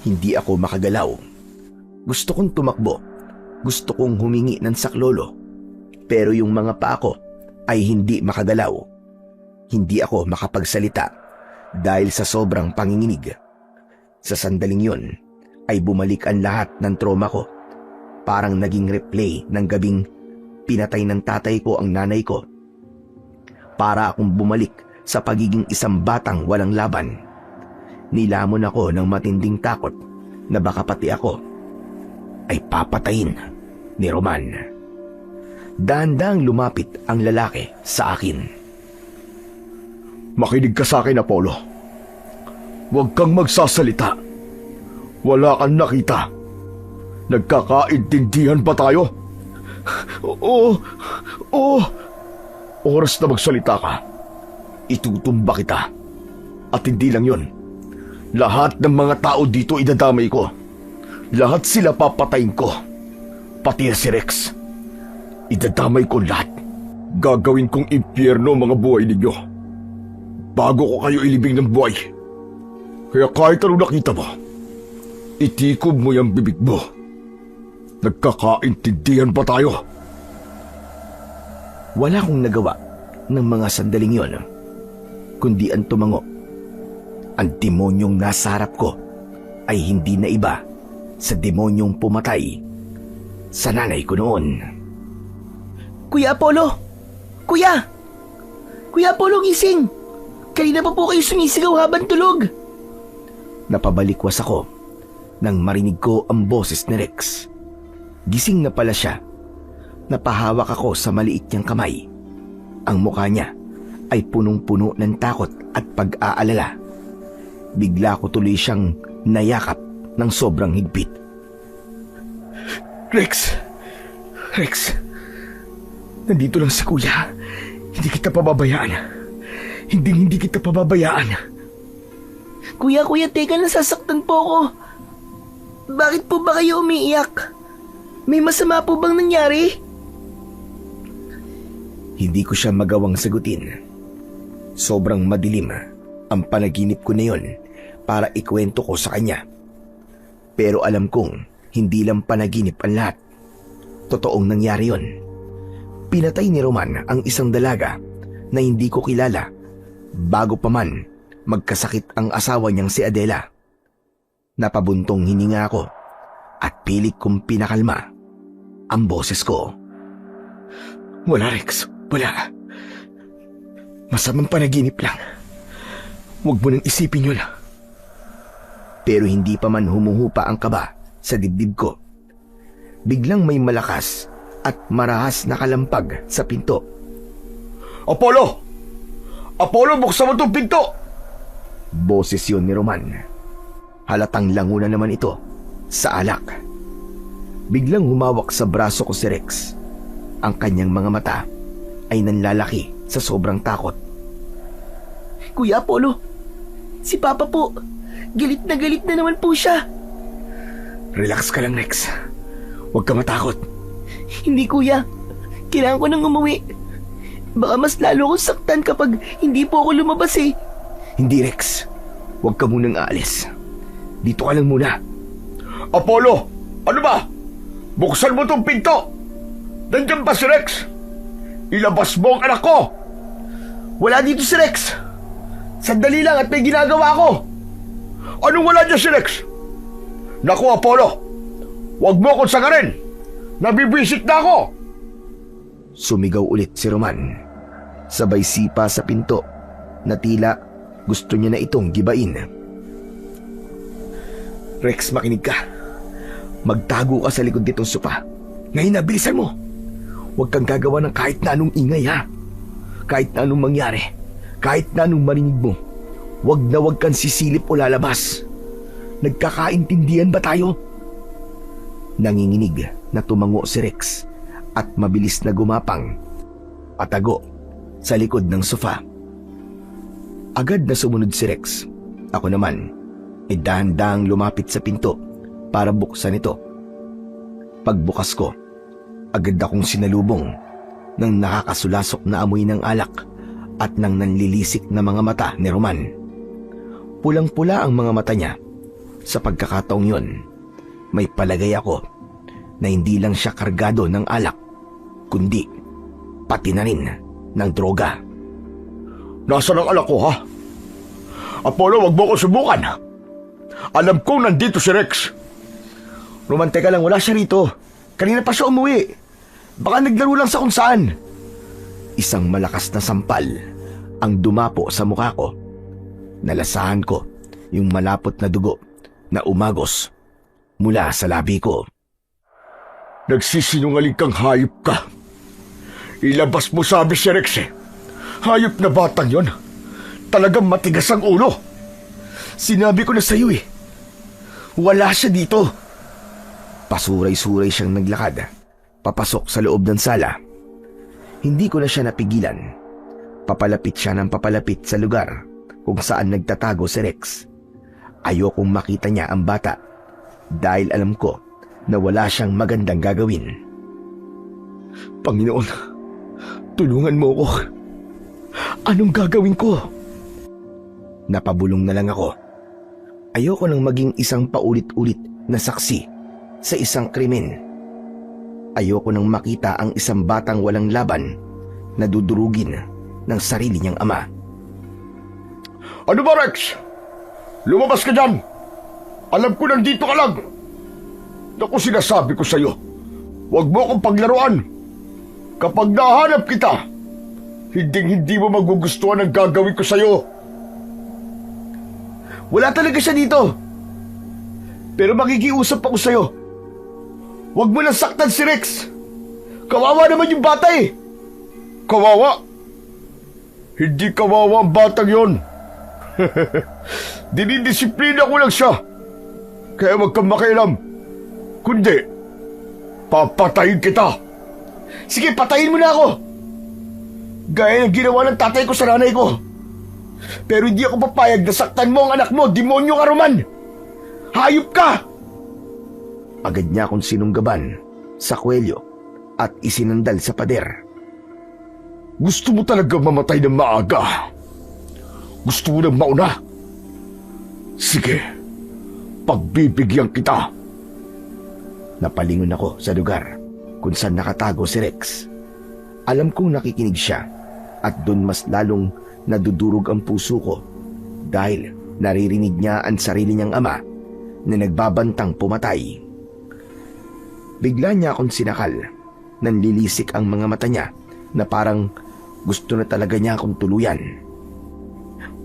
S1: Hindi ako makagalaw. Gusto kong tumakbo. Gusto kong humingi ng saklolo. Pero yung mga paa ko ay hindi makagalaw. Hindi ako makapagsalita dahil sa sobrang panginginig. Sa sandaling yun ay bumalik ang lahat ng trauma ko. Parang naging replay ng gabing pinatay ng tatay ko ang nanay ko. Para akong bumalik sa pagiging isang batang walang laban. Nilamon ako ng matinding takot na baka pati ako ay papatayin ni Roman. Dahan-dahang lumapit ang lalaki sa akin.
S2: Makinig ka sa akin, Apollo. Huwag kang magsasalita. Wala kang nakita. Nagkakaintindihan ba tayo? Oo. Oras na magsalita ka. Itutumba kita. At hindi lang yon. Lahat ng mga tao dito idadamay ko. Lahat sila papatayin ko. Pati si Rex. Idadamay ko lahat. Gagawin kong impyerno mga buhay ninyo. Bago ko kayo ilibing ng buhay. Kaya kahit ano nakita mo, itikob mo yung bibig mo. Nagkakaintindihan ba tayo?
S1: Wala akong nagawa ng mga sandaling yon, kundi ang tumango. Ang demonyong nasa harap ko ay hindi na iba sa demonyong pumatay sa nanay ko noon.
S3: Kuya Apollo! Kuya! Kuya Apollo, gising! Kanina pa po kayo sumisigaw habang tulog.
S1: Napabalikwas ako nang marinig ko ang boses ni Rex. Gising na pala siya. Napahawak ako sa maliit niyang kamay. Ang mukha niya ay punong-puno ng takot at pag-aalala. Bigla ko tuloy siyang nayakap ng sobrang higpit.
S2: Rex! Nandito lang si Kuya. Hindi kita pababayaan. Hindi kita pababayaan.
S3: Kuya, teka, nasasaktan po ako. Bakit po ba kayo umiiyak? May masama po bang nangyari?
S1: Hindi ko siya magawang sagutin. Sobrang madilim ang panaginip ko na yon para ikwento ko sa kanya. Pero alam kong hindi lang panaginip ang lahat. Totoong nangyari yon. Pinatay ni Roman ang isang dalaga na hindi ko kilala bago pa man magkasakit ang asawa niyang si Adela. Napabuntong hininga ako at pilit kong pinakalma ang boses ko.
S2: Wala, Rex. Wala. Masamang panaginip lang. Huwag mo nang isipin yun.
S1: Pero hindi pa man humuhupa ang kaba sa dibdib ko. Biglang may malakas at marahas na kalampag sa pinto.
S2: Apollo! Apollo, buksan mo itong pinto!
S1: Boses yun ni Roman. Halatang languna naman ito sa alak. Biglang humawak sa braso ko si Rex. Ang kanyang mga mata ay nanlalaki sa sobrang takot.
S3: Kuya Apollo, si Papa po, galit na naman po siya.
S2: Relax ka lang, Rex. Huwag ka matakot.
S3: Hindi kuya, kailangan ko nang umuwi. Baka mas lalo akong saktan kapag hindi po ako lumabas eh.
S1: Hindi, Rex. Huwag ka munang aalis. Dito ka lang muna.
S2: Apollo! Ano ba? Buksan mo itong pinto! Nandiyan ba si Rex? Ilabas mo ang anak ko!
S3: Wala dito si Rex.
S2: Sandali lang at may ginagawa ko! Anong wala dyan si Rex? Naku, Apollo! Huwag mo akong sangarin! Nabibwisit na ako!
S1: Sumigaw ulit si Roman. Sabay sipa sa pinto na tila gusto niya na itong gibain. Rex, makinig ka. Magtago ka sa likod nitong sopa. Ngayon na, bilisan mo. Huwag kang gagawa ng kahit na anong ingay, ha? Kahit na anong mangyari, kahit na anong marinig mo, huwag kang sisilip o lalabas. Nagkakaintindihan ba tayo? Nanginginig na tumango si Rex at mabilis na gumapang patago sa likod ng sofa. Agad na sumunod si Rex. Ako naman ay dahan-dahang lumapit sa pinto para buksan ito. Pagbukas ko, agad akong sinalubong ng nakakasulasok na amoy ng alak at ng nanlilisik na mga mata ni Roman. Pulang-pula ang mga mata niya. Sa pagkakataong yon, may palagay ako na hindi lang siya kargado ng alak, kundi pati na rin ng droga.
S2: Nasaan ang anak ko, ha? Apollo, wag mo ko subukan. Alam kong nandito si Rex.
S1: Roman, teka lang, wala siya rito. Kanina pa siya umuwi. Baka naglaro lang sa kung saan. Isang malakas na sampal ang dumapo sa mukha ko. Nalasahan ko yung malapot na dugo na umagos mula sa labi ko.
S2: Nagsisinungaling kang hayop ka. Ilabas mo sabi si Rex eh. Hayop na batang yon. Talagang matigas ang ulo.
S1: Sinabi ko na sa'yo eh. Wala siya dito. Pasuray-suray siyang naglakad, papasok sa loob ng sala. Hindi ko na siya napigilan. Papalapit siya ng papalapit sa lugar kung saan nagtatago si Rex. Ayokong makita niya ang bata dahil alam ko na wala siyang magandang gagawin.
S2: Panginoon, tulungan mo ako. Anong gagawin ko?
S1: Napabulong na lang ako. Ayoko nang maging isang paulit-ulit na saksi sa isang krimen. Ayoko nang makita ang isang batang walang laban na dudurugin ng sarili niyang ama.
S2: Ano ba, Rex? Lumabas ka dyan! Alam ko nandito ka lang! Naku, sinasabi ko sa'yo, huwag mo akong paglaruan. Kapag nahanap kita, hindi mo magugustuhan ang gagawin ko sa'yo.
S1: Wala talaga siya dito. Pero makikiusap ako sa'yo. Huwag mo nang saktan si Rex. Kawawa naman yung bata eh.
S2: Kawawa? Hindi kawawa ang batang yon. Dinidisiplina ko lang siya. Kaya huwag kang makialam. Kundi, papatayin kita.
S1: Sige, patayin mo na ako. Gaya ng ginawa ng tatay ko sa nanay ko. Pero hindi ako papayag na saktan mo ang anak mo, demonyo ka, Roman! Hayop ka! Agad niya akong sinunggaban sa kwelyo at isinandal sa pader.
S2: Gusto mo talaga mamatay ng maaga? Gusto mo nang mauna? Sige, pagbibigyan kita.
S1: Napalingon ako sa lugar kung saan nakatago si Rex. Alam kong nakikinig siya at doon mas lalong nadudurog ang puso ko dahil naririnig niya ang sarili niyang ama na nagbabantang pumatay. Bigla niya akong sinakal. Nanlilisik ang mga mata niya na parang gusto na talaga niya akong tuluyan.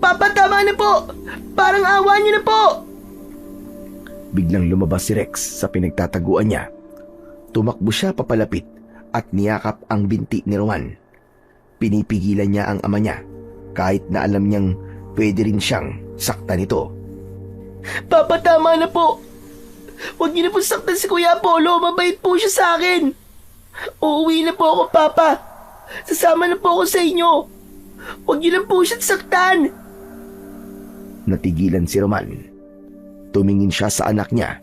S1: Papa, tama na po! Parang awa niyo na po! Biglang lumabas si Rex sa pinagtataguan niya. Tumakbo siya papalapit at niyakap ang binti ni Roman. Pinipigilan niya ang ama niya kahit na alam niyang pwede rin siyang saktan nito. Papa, tama na po! Huwag niyo na po saktan si Kuya Apollo. Mabait po siya sa akin. Uuwi na po ako, Papa. Sasama na po ako sa inyo. Huwag niyo na po siya saktan. Natigilan si Roman. Tumingin siya sa anak niya.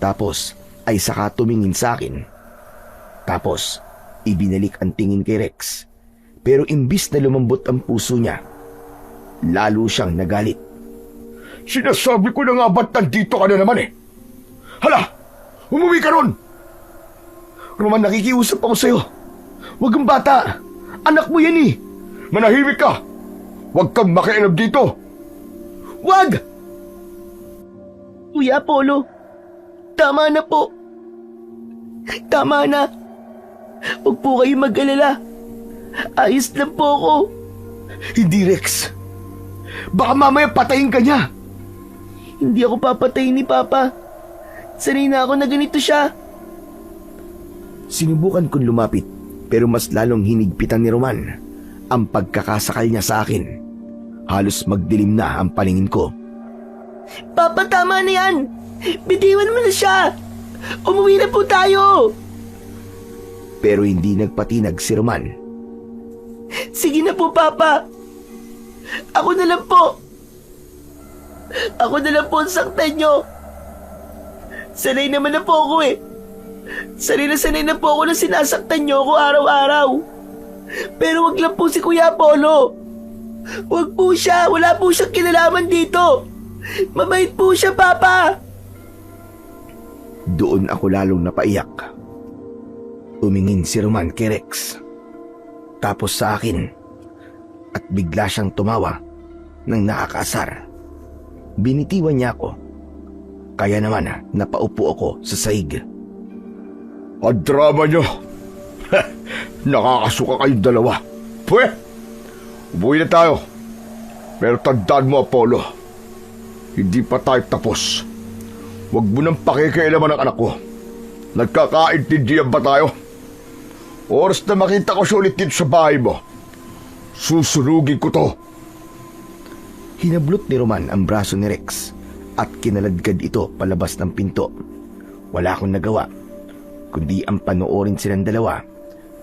S1: Tapos ay saka tumingin sa akin. Tapos ibinalik ang tingin kay Rex. Pero imbis na lumambot ang puso niya, lalo siyang nagalit.
S2: Sinasabi ko na nga ba't nandito ka na naman eh? Hala! Umuwi ka ron!
S1: Roman, nakikiusap ako sa'yo. Huwag kang bata. Anak mo yan eh.
S2: Manahimik ka! Huwag kang makialam dito!
S1: Huwag! Kuya Apollo, tama na po. Tama na. Huwag po kayong mag-alala. Ayos lang po ako. Hindi, Rex. Baka mamaya patayin ka niya. Hindi ako papatayin ni Papa. Sanay na ako na ganito siya. Sinubukan kong lumapit pero mas lalong hinigpitan ni Roman ang pagkakasakal niya sa akin. Halos magdilim na ang paningin ko. Papa, tama na yan. Bitiwan mo na siya. Umuwi na po tayo. Pero hindi nagpatinag si Roman. Sige na po, Papa. Ako na lang po. Ako na lang po ang saktan niyo. Sanay naman na po ako eh. Sanay na po ako na sinasaktan niyo ako araw-araw. Pero wag lang po si Kuya Apollo. Wag po siya. Wala po siyang kinalaman dito. Mabait po siya, Papa. Doon ako lalong napaiyak. Tumingin si Roman kay Rex. Tapos sa akin. At bigla siyang tumawa ng nakakaasar. Binitiwan niya ako Kaya naman napaupo ako sa sahig.
S2: Ang drama nyo. Nakakasuka kayong dalawa. Pwe, umuwi na tayo. Pero tandaan mo, Apollo, hindi pa tayo tapos. Huwag mo nang pakikialaman ang anak ko. Nagkakaintindihan ba tayo? Oras na makita ko siya ulit dito sa bahay mo, susunugin ko to.
S1: Hinablot ni Roman ang braso ni Rex at kinaladkad ito palabas ng pinto. Wala akong nagawa, kundi ang panoorin silang dalawa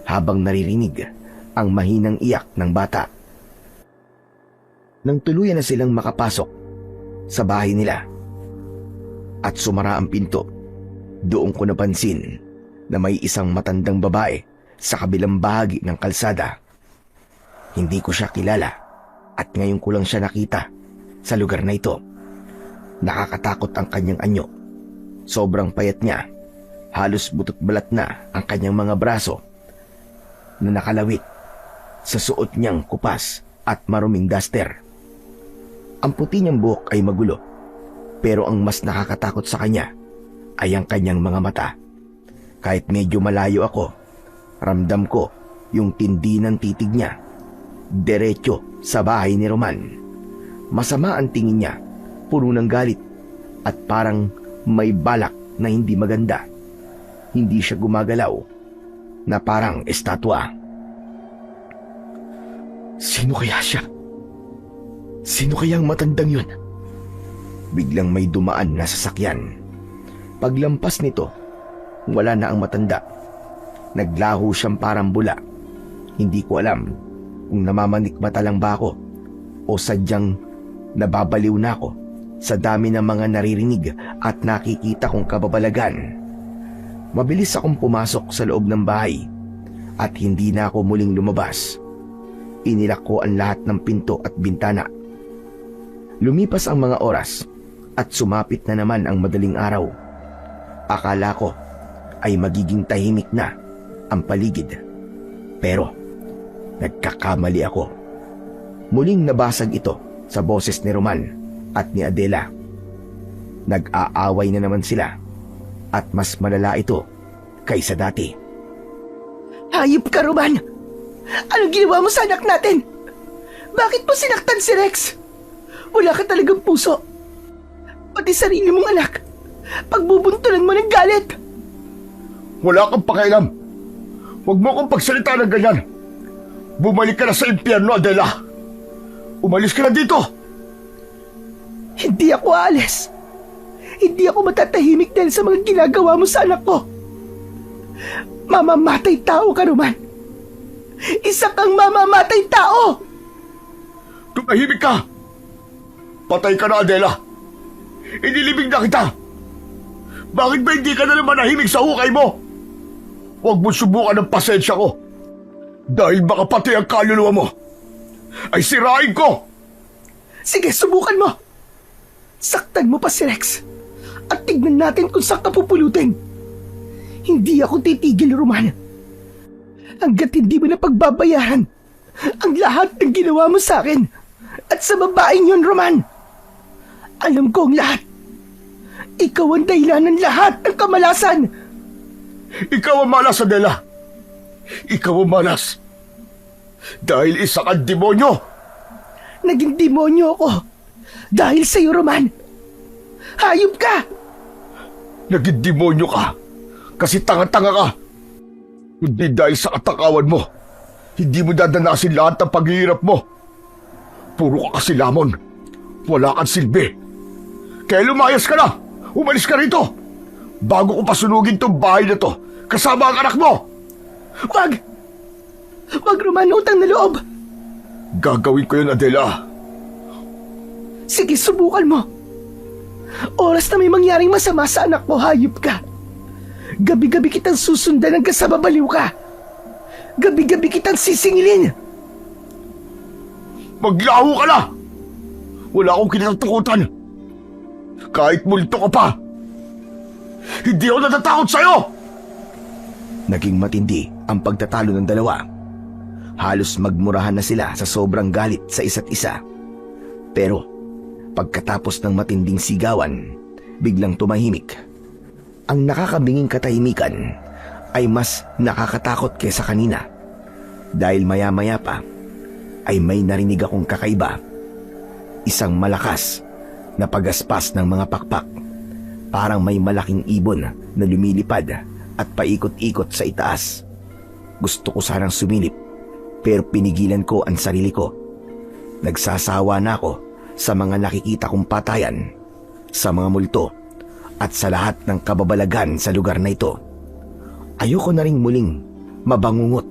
S1: habang naririnig ang mahinang iyak ng bata. Nang tuluyan na silang makapasok sa bahay nila at sumara ang pinto, doon ko napansin na may isang matandang babae sa kabilang bahagi ng kalsada. Hindi ko siya kilala at ngayon ko lang siya nakita sa lugar na ito. Nakakatakot ang kanyang anyo. Sobrang payat niya. Halos butot balat na ang kanyang mga braso na nakalawit sa suot niyang kupas at maruming duster. Ang puti niyang buhok ay magulo, pero ang mas nakakatakot sa kanya ay ang kanyang mga mata. Kahit medyo malayo ako, ramdam ko yung tindi ng titig niya. Diretso sa bahay ni Roman. Masama ang tingin niya, puno ng galit at parang may balak na hindi maganda. Hindi siya gumagalaw na parang estatwa. Sino kaya siya? Sino kaya ang matandang yun? Biglang may dumaan na sasakyan. Paglampas nito, wala na ang matanda. Naglaho siyang parang bula. Hindi ko alam kung namamanikmata lang ba ako o sadyang nababaliw na ako sa dami ng mga naririnig at nakikita kong kababalagan. Mabilis akong pumasok sa loob ng bahay at hindi na ako muling lumabas. Inilak ko ang lahat ng pinto at bintana. Lumipas ang mga oras at sumapit na naman ang madaling araw. Akala ko ay magiging tahimik na ang paligid. Pero nagkakamali ako. Muling nabasag ito sa boses ni Roman at ni Adela. Nag-aaway na naman sila at mas malala ito kaysa dati.
S3: Hayop ka, Roman! Anong ginawa mo sa anak natin? Bakit mo sinaktan si Rex? Wala ka talagang puso. Pati sarili mong anak, pagbubuntulan mo ng galit.
S2: Wala kang pakialam. Huwag mo akong pagsalita ng ganyan. Bumalik ka na sa impyerno, Adela. Umalis ka na dito.
S3: Hindi ako aalis. Hindi ako matatahimik dahil sa mga ginagawa mo sa anak ko. Mamamatay tao ka, Roman. Isa kang mamamatay tao.
S2: Tumahimik ka. Patay ka na, Adela. Inilibing na kita. Bakit ba hindi ka na naman nahimik sa hukay mo? Huwag mo subukan ng pasensya ko. Dahil baka pati ang kaluluwa mo ay sirain ko.
S3: Sige, subukan mo. Saktan mo pa si Rex. At tignan natin kung saan ka pupulutin. Hindi ako titigil, Roman. Hanggat hindi mo na pagbabayaran ang lahat ng ginawa mo sa akin at sa babaeng yun, Roman. Alam ko ang lahat. Ikaw ang dahilan ng lahat ng kamalasan.
S2: Ikaw ang malas, Adela. Ikaw ang malas. Dahil isa kang demonyo.
S3: Naging demonyo ako dahil sa iyo, Roman. Hayop ka.
S2: Naging demonyo ka kasi tanga-tanga ka. Kundi dahil sa katakawan mo, hindi mo dadanasin lahat ng paghihirap mo. Puro ka kasi lamon. Wala kang silbi. Kaya lumayas ka na. Umalis ka rito. Bago ko pasunugin tong bahay na to, kasama ang anak mo.
S3: Wag! Wag, Roman, utang na loob.
S2: Gagawin ko yun, Adela.
S3: Sige, subukan mo. Oras na may mangyaring masama sa anak mo, hayop ka. Gabi-gabi kitang susundan hanggang sa babaliw ka. Gabi-gabi kitang sisingilin.
S2: Maglaho ka na! Wala akong kinatatakutan. Kahit multo ka pa. Hindi ako natatakot sa'yo!
S1: Naging matindi ang pagtatalo ng dalawa. Halos magmurahan na sila sa sobrang galit sa isa't isa. Pero pagkatapos ng matinding sigawan, biglang tumahimik. Ang nakakabinging katahimikan ay mas nakakatakot kaysa kanina dahil maya-maya pa ay may narinig akong kakaiba. Isang malakas na pagaspas ng mga pakpak. Parang may malaking ibon na lumilipad at paikot-ikot sa itaas. Gusto ko sanang sumilip pero pinigilan ko ang sarili ko. Nagsasawa na ako sa mga nakikita kong patayan, sa mga multo at sa lahat ng kababalagan sa lugar na ito. Ayoko na ring muling mabangungot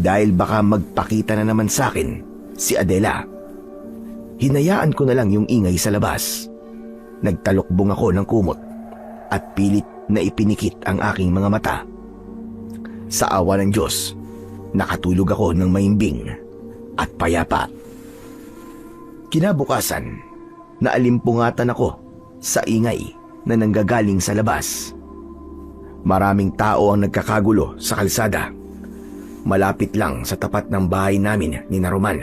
S1: dahil baka magpakita na naman sa akin si Adela. Hinayaan ko na lang yung ingay sa labas. Nagtalokbong ako ng kumot at pilit na ipinikit ang aking mga mata. Sa awa ng Diyos, nakatulog ako ng maimbing at payapa. Kinabukasan, naalimpungatan ako sa ingay na nanggagaling sa labas. Maraming tao ang nagkakagulo sa kalsada. Malapit lang sa tapat ng bahay namin ni Roman.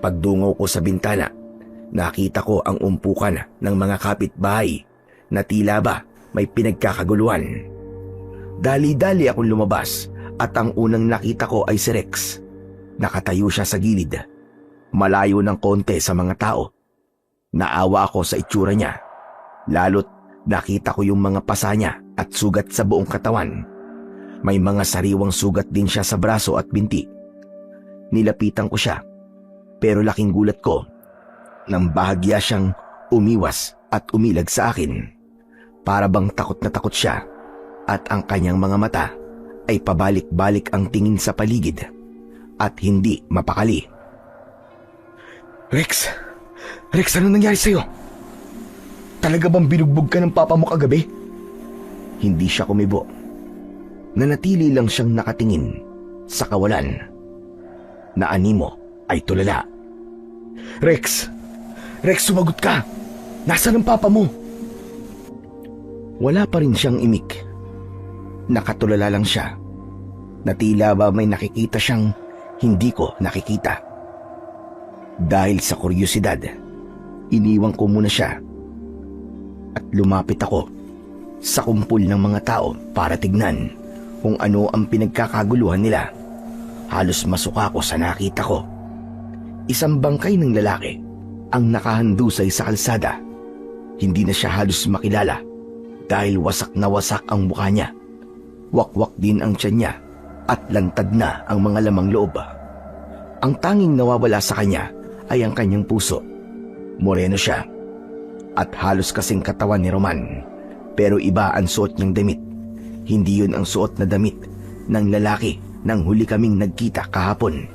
S1: Pagdungaw ko sa bintana, nakita ko ang umpukan ng mga kapitbahay na tila ba may pinagkakaguluhan. Dali-dali akong lumabas at ang unang nakita ko ay si Rex. Nakatayo siya sa gilid, malayo ng konti sa mga tao. Naawa ako sa itsura niya, lalo't nakita ko yung mga pasa niya at sugat sa buong katawan. May mga sariwang sugat din siya sa braso at binti. Nilapitan ko siya, pero laking gulat ko nang bahagya siyang umiwas at umilag sa akin. Para bang takot na takot siya at ang kanyang mga mata ay pabalik-balik ang tingin sa paligid at hindi mapakali.
S2: Rex! Rex, ano nangyari sa'yo? Talaga bang binugbog ka ng papa mo kagabi?
S1: Hindi siya kumibo. Nanatili lang siyang nakatingin sa kawalan. Na animo ay tulala.
S2: Rex! Rex, sumagot ka! Nasaan ang papa mo?
S1: Wala pa rin siyang imik. Nakatulala lang siya. Na tila ba may nakikita siyang hindi ko nakikita. Dahil sa kuryosidad, iniwan ko muna siya at lumapit ako sa kumpul ng mga tao para tignan kung ano ang pinagkakaguluhan nila. Halos masuka ko sa nakita ko. Isang bangkay ng lalaki ang nakahandusay sa kalsada. Hindi na siya halos makilala dahil wasak na wasak ang mukha niya. Wakwak din ang tiyan niya at lantad na ang mga lamang loob. Ang tanging nawawala sa kanya ay ang kanyang puso. Moreno siya at halos kasing katawan ni Roman, pero iba ang suot niyang damit. Hindi yun ang suot na damit ng lalaki nang huli kaming nagkita kahapon.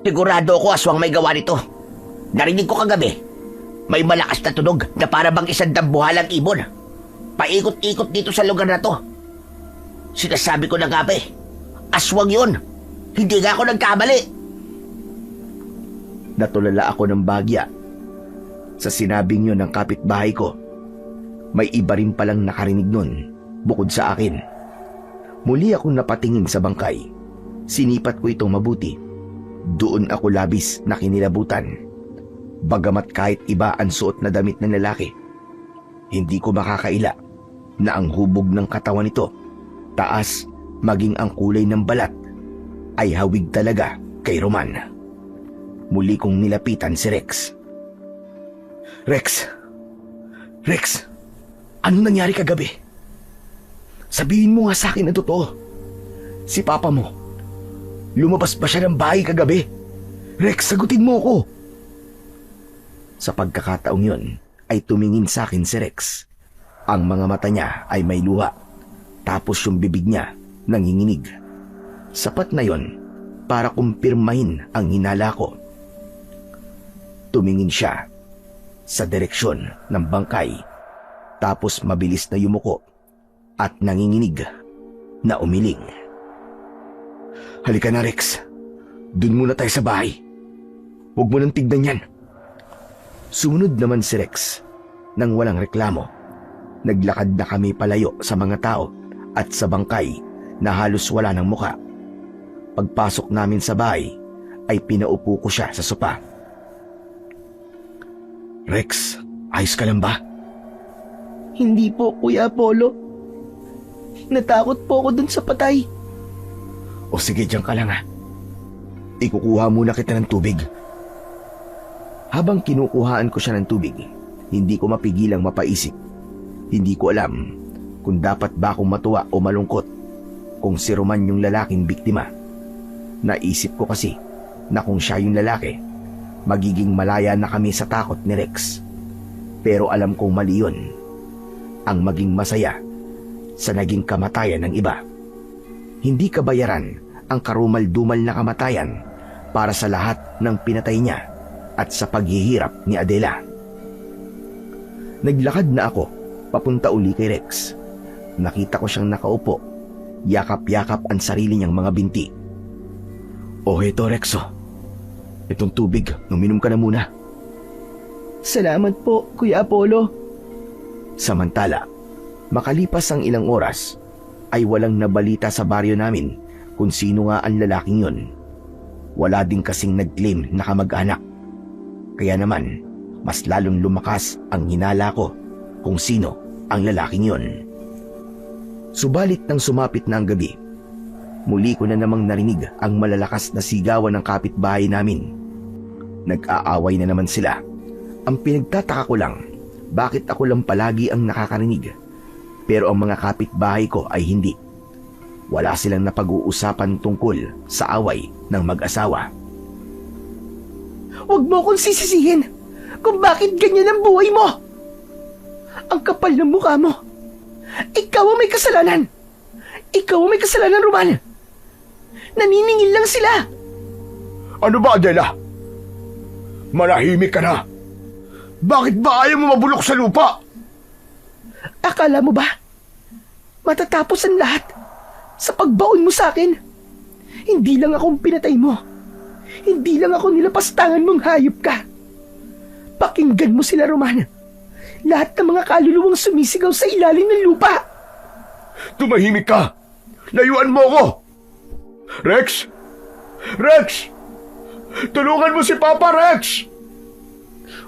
S3: Sigurado ako aswang may gawa nito. Narinig ko kagabi. May malakas na tunog na para bang isang dambuhalang ibon. Paikot-ikot dito sa lugar na to. Sinasabi ko na nga ba aswang yun. Hindi nga ako nagkamali.
S1: Natulala ako ng bagya sa sinabing yun ng kapitbahay ko. May iba rin palang nakarinig nun bukod sa akin. Muli akong napatingin sa bangkay. Sinipat ko itong mabuti. Doon ako labis na kinilabutan. Bagamat kahit iba ang suot na damit ng lalaki, hindi ko makakaila na ang hubog ng katawan nito, taas maging ang kulay ng balat, ay hawig talaga kay Roman. Muli kong nilapitan si Rex.
S2: Rex! Rex! Ano nangyari kagabi? Sabihin mo nga sa akin ang totoo. Si papa mo, lumabas ba siya ng bahay kagabi? Rex, sagutin mo ako!
S1: Sa pagkakataong yun, ay tumingin sa akin si Rex. Ang mga mata niya ay may luha, tapos yung bibig niya nanginginig. Sapat na yon para kumpirmahin ang hinala ko. Tumingin siya sa direksyon ng bangkay, tapos mabilis na yumuko at nanginginig na umiling.
S2: Halika na, Rex. Doon muna tayo sa bahay. Huwag mo nang tignan yan.
S1: Sumunod naman si Rex nang walang reklamo. Naglakad na kami palayo sa mga tao at sa bangkay na halos wala ng muka. Pagpasok namin sa bahay ay pinaupo ko siya sa sopa.
S2: Rex, ayos ka lang ba?
S3: Hindi po, Kuya Apollo. Natakot po ako dun sa patay.
S1: O sige, diyan ka lang ha. Ikukuha muna kita ng tubig. Habang kinukuhaan ko siya ng tubig, hindi ko mapigilang mapaisip. Hindi ko alam kung dapat ba akong matuwa o malungkot kung si Roman yung lalaking biktima. Naisip ko kasi na kung siya yung lalaki, magiging malaya na kami sa takot ni Rex. Pero alam kong mali yun. Ang maging masaya sa naging kamatayan ng iba. Hindi kabayaran ang karumal-dumal na kamatayan para sa lahat ng pinatay niya at sa paghihirap ni Adela. Naglakad na ako papunta uli kay Rex. Nakita ko siyang nakaupo, yakap-yakap ang sarili niyang mga binti. O heto Rexo, itong tubig, uminom ka na muna.
S3: Salamat po, Kuya Apollo.
S1: Samantala, makalipas ang ilang oras, ay walang nabalita sa baryo namin kung sino nga ang lalaking yun. Wala din kasing nag-claim na kamag-anak. Kaya naman, mas lalong lumakas ang hinala ko kung sino ang lalaking yun. Subalit nang sumapit na ang gabi, muli ko na namang narinig ang malalakas na sigawan ng kapitbahay namin. Nag-aaway na naman sila. Ang pinagtataka ko lang, bakit ako lang palagi ang nakakarinig? Pero ang mga kapitbahay ko ay hindi. Wala silang napag-uusapan tungkol sa away ng mag-asawa.
S3: Huwag mo akong sisisihin kung bakit ganyan ang buhay mo. Ang kapal ng mukha mo. Ikaw ang may kasalanan. Ikaw ang may kasalanan, Roman. Naniningil lang sila.
S2: Ano ba, Adela? Manahimik ka na. Bakit ba ayaw mo mabulok sa lupa?
S3: Akala mo ba matatapos ang lahat sa pagbaon mo sa akin? Hindi lang akong pinatay mo. Hindi lang ako nilapastangan mong hayop ka. Pakinggan mo sila, Roman. Lahat ng mga kaluluwang sumisigaw sa ilalim ng lupa.
S2: Tumahimik ka. Layuan mo ako. Rex! Rex! Tulungan mo si Papa, Rex!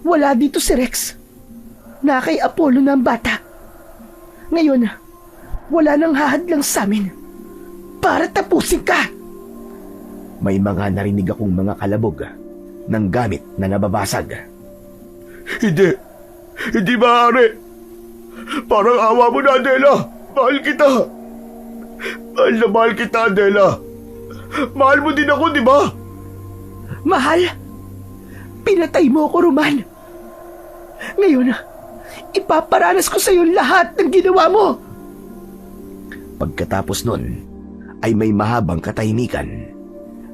S3: Wala dito si Rex. Na kay Apollo na ang bata. Ngayon, wala nang hahadlang sa amin para tapusin ka.
S1: May mga narinig akong mga kalabog ng gamit na nababasag.
S2: Hindi. Hindi maaari. Parang awa mo na, Adela. Mahal kita. Mahal na mahal kita, Adela. Mahal mo din ako, di ba?
S3: Mahal, pinatay mo ako, Roman. Ngayon, ipaparanas ko sa iyo lahat ng ginawa mo.
S1: Pagkatapos nun, ay may mahabang katahimikan.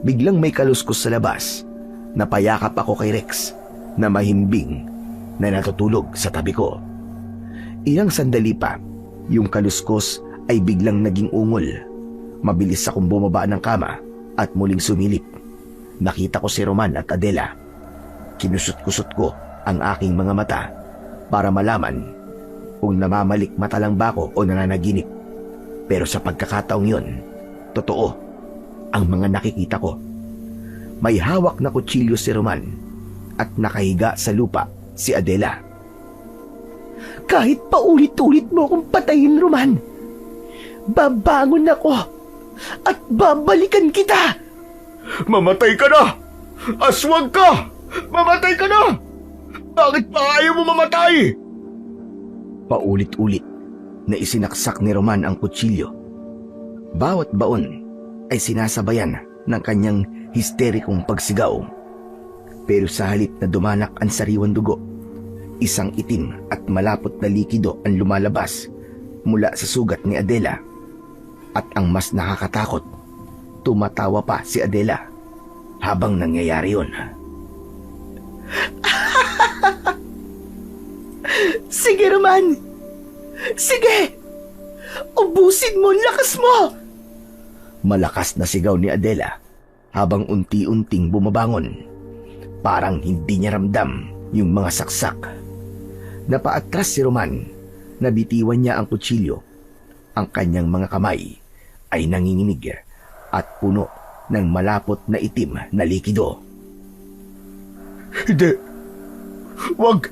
S1: Biglang may kaluskos sa labas. Napayakap ako kay Rex na mahimbing na natutulog sa tabi ko. Ilang sandali pa, yung kaluskos ay biglang naging ungol. Mabilis akong bumaba ng kama at muling sumilip. Nakita ko si Roman at Adela. Kinusot-kusot ko ang aking mga mata para malaman kung namamalik mata lang ba ako o nananaginip. Pero sa pagkakataong yun, totoo ang mga nakikita ko. May hawak na kutsilyo si Roman at nakahiga sa lupa si Adela.
S3: Kahit paulit-ulit mo akong patayin, Roman, babangon ako at babalikan kita.
S2: Mamatay ka na! Aswang ka! Mamatay ka na! Bakit pa ayaw mo mamatay?
S1: Paulit-ulit na isinaksak ni Roman ang kutsilyo. Bawat baon ay sinasabayan ng kanyang histerikong pagsigaw. Pero sa halip na dumanak ang sariwang dugo, isang itim at malapot na likido ang lumalabas mula sa sugat ni Adela. At ang mas nakakatakot, tumatawa pa si Adela habang nangyayari yun.
S3: Sige, Roman. Sige. Ubusin mo ang lakas mo.
S1: Malakas na sigaw ni Adela habang unti-unting bumabangon. Parang hindi niya ramdam yung mga saksak. Napaatras si Roman. Nabitiwan niya ang kutsilyo. Ang kanyang mga kamay ay nanginginig at puno ng malapot na itim na likido.
S2: Hindi. Huwag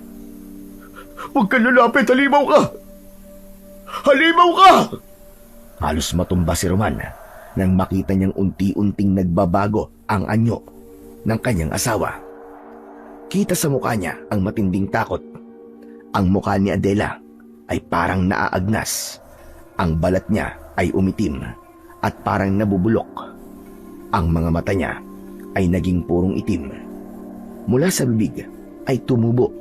S2: ka lalapit, halimaw ka. Halimaw ka!
S1: Halos matumba si Roman nang makita niyang unti-unting nagbabago ang anyo ng kanyang asawa. Kita sa mukha niya ang matinding takot. Ang mukha ni Adela ay parang naaagnas. Ang balat niya ay umitim at parang nabubulok. Ang mga mata niya ay naging purong itim. Mula sa bibig ay tumubo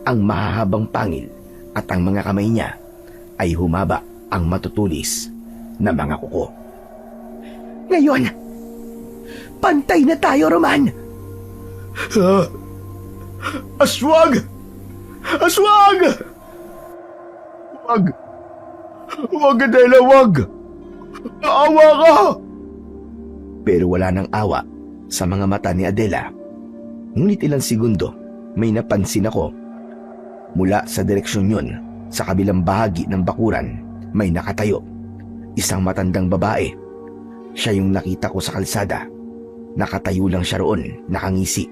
S1: ang mahahabang pangil at ang mga kamay niya ay humaba ang matutulis na mga kuko.
S3: Ngayon, pantay na tayo, Roman.
S2: Aswag! Aswag! Wag! Wag, Adela, wag! Naawa ka!
S1: Pero wala nang awa sa mga mata ni Adela. Ngunit ilang segundo, may napansin ako. Mula sa direksyon yun, sa kabilang bahagi ng bakuran, may nakatayo. Isang matandang babae. Siya yung nakita ko sa kalsada. Nakatayo lang siya roon, nakangisi.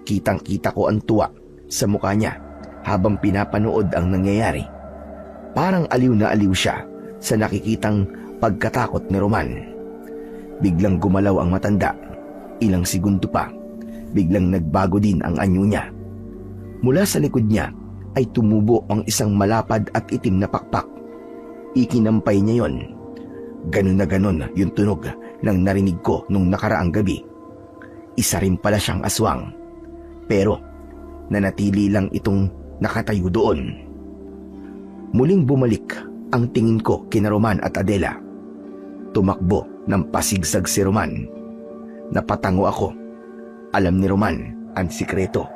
S1: Kitang-kita ko ang tuwa sa mukha niya habang pinapanood ang nangyayari. Parang aliw na aliw siya sa nakikitang pagkatakot ni Roman. Biglang gumalaw ang matanda. Ilang segundo pa, biglang nagbago din ang anyo niya. Mula sa likod niya ay tumubo ang isang malapad at itim na pakpak. Ikinampay niya yon. Ganun na ganun yung tunog ng narinig ko nung nakaraang gabi. Isa rin pala siyang aswang. Pero nanatili lang itong nakatayo doon. Muling bumalik ang tingin ko kina Roman at Adela. Tumakbo ng pasigsag si Roman. Napatango ako. Alam ni Roman ang sikreto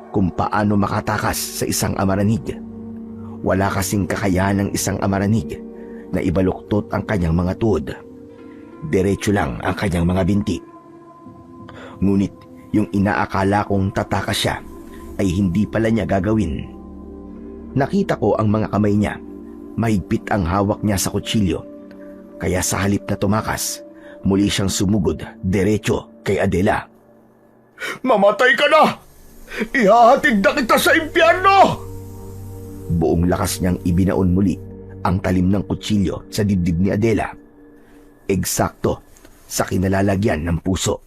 S1: kung paano makatakas sa isang amaranig. Wala kasing kakayahan ng isang amaranig na ibaluktot ang kanyang mga tuhod. Diretso lang ang kanyang mga binti. Ngunit yung inaakala kong tatakas siya ay hindi pala niya gagawin. Nakita ko ang mga kamay niya. Mahigpit ang hawak niya sa kutsilyo. Kaya sa halip na tumakas, muli siyang sumugod diretso kay Adela.
S2: Mamatay ka na! Ihahatid na kita sa impyerno!
S1: Buong lakas niyang ibinaon muli ang talim ng kutsilyo sa dibdib ni Adela. Eksakto sa kinalalagyan ng puso.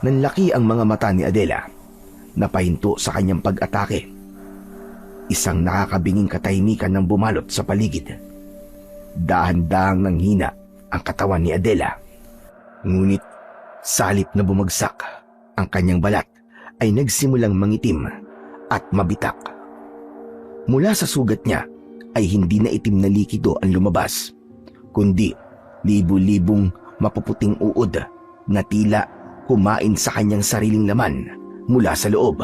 S1: Nanlaki ang mga mata ni Adela. Napahinto sa kanyang pag-atake. Isang nakakabinging katahimikan ng bumalot sa paligid. Dahan-dahang nanghina ang katawan ni Adela. Ngunit sa halip na bumagsak ang kanyang balat ay nagsimulang mangitim at mabitak. Mula sa sugat niya ay hindi na itim na likido ang lumabas, kundi libu-libong mapuputing uod na tila kumain sa kanyang sariling laman mula sa loob.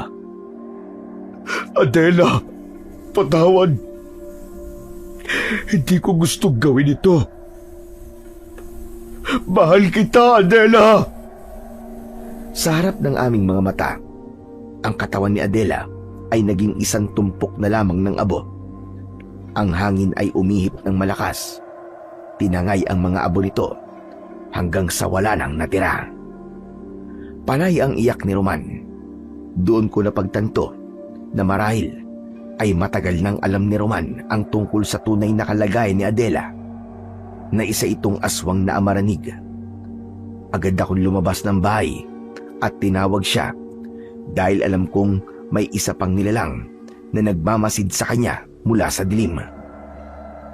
S2: Adela, patawad. Hindi ko gusto gawin ito. Mahal kita, Adela.
S1: Sa harap ng aming mga mata, ang katawan ni Adela ay naging isang tumpok na lamang ng abo. Ang hangin ay umihip ng malakas. Tinangay ang mga abo nito hanggang sa wala nang natira. Panay ang iyak ni Roman. Doon ko napagtanto na marahil ay matagal nang alam ni Roman ang tungkol sa tunay na kalagayan ni Adela, na isa itong aswang na amaranig. Agad akong lumabas ng bahay at tinawag siya dahil alam kong may isa pang nilalang na nagmamasid sa kanya mula sa dilim.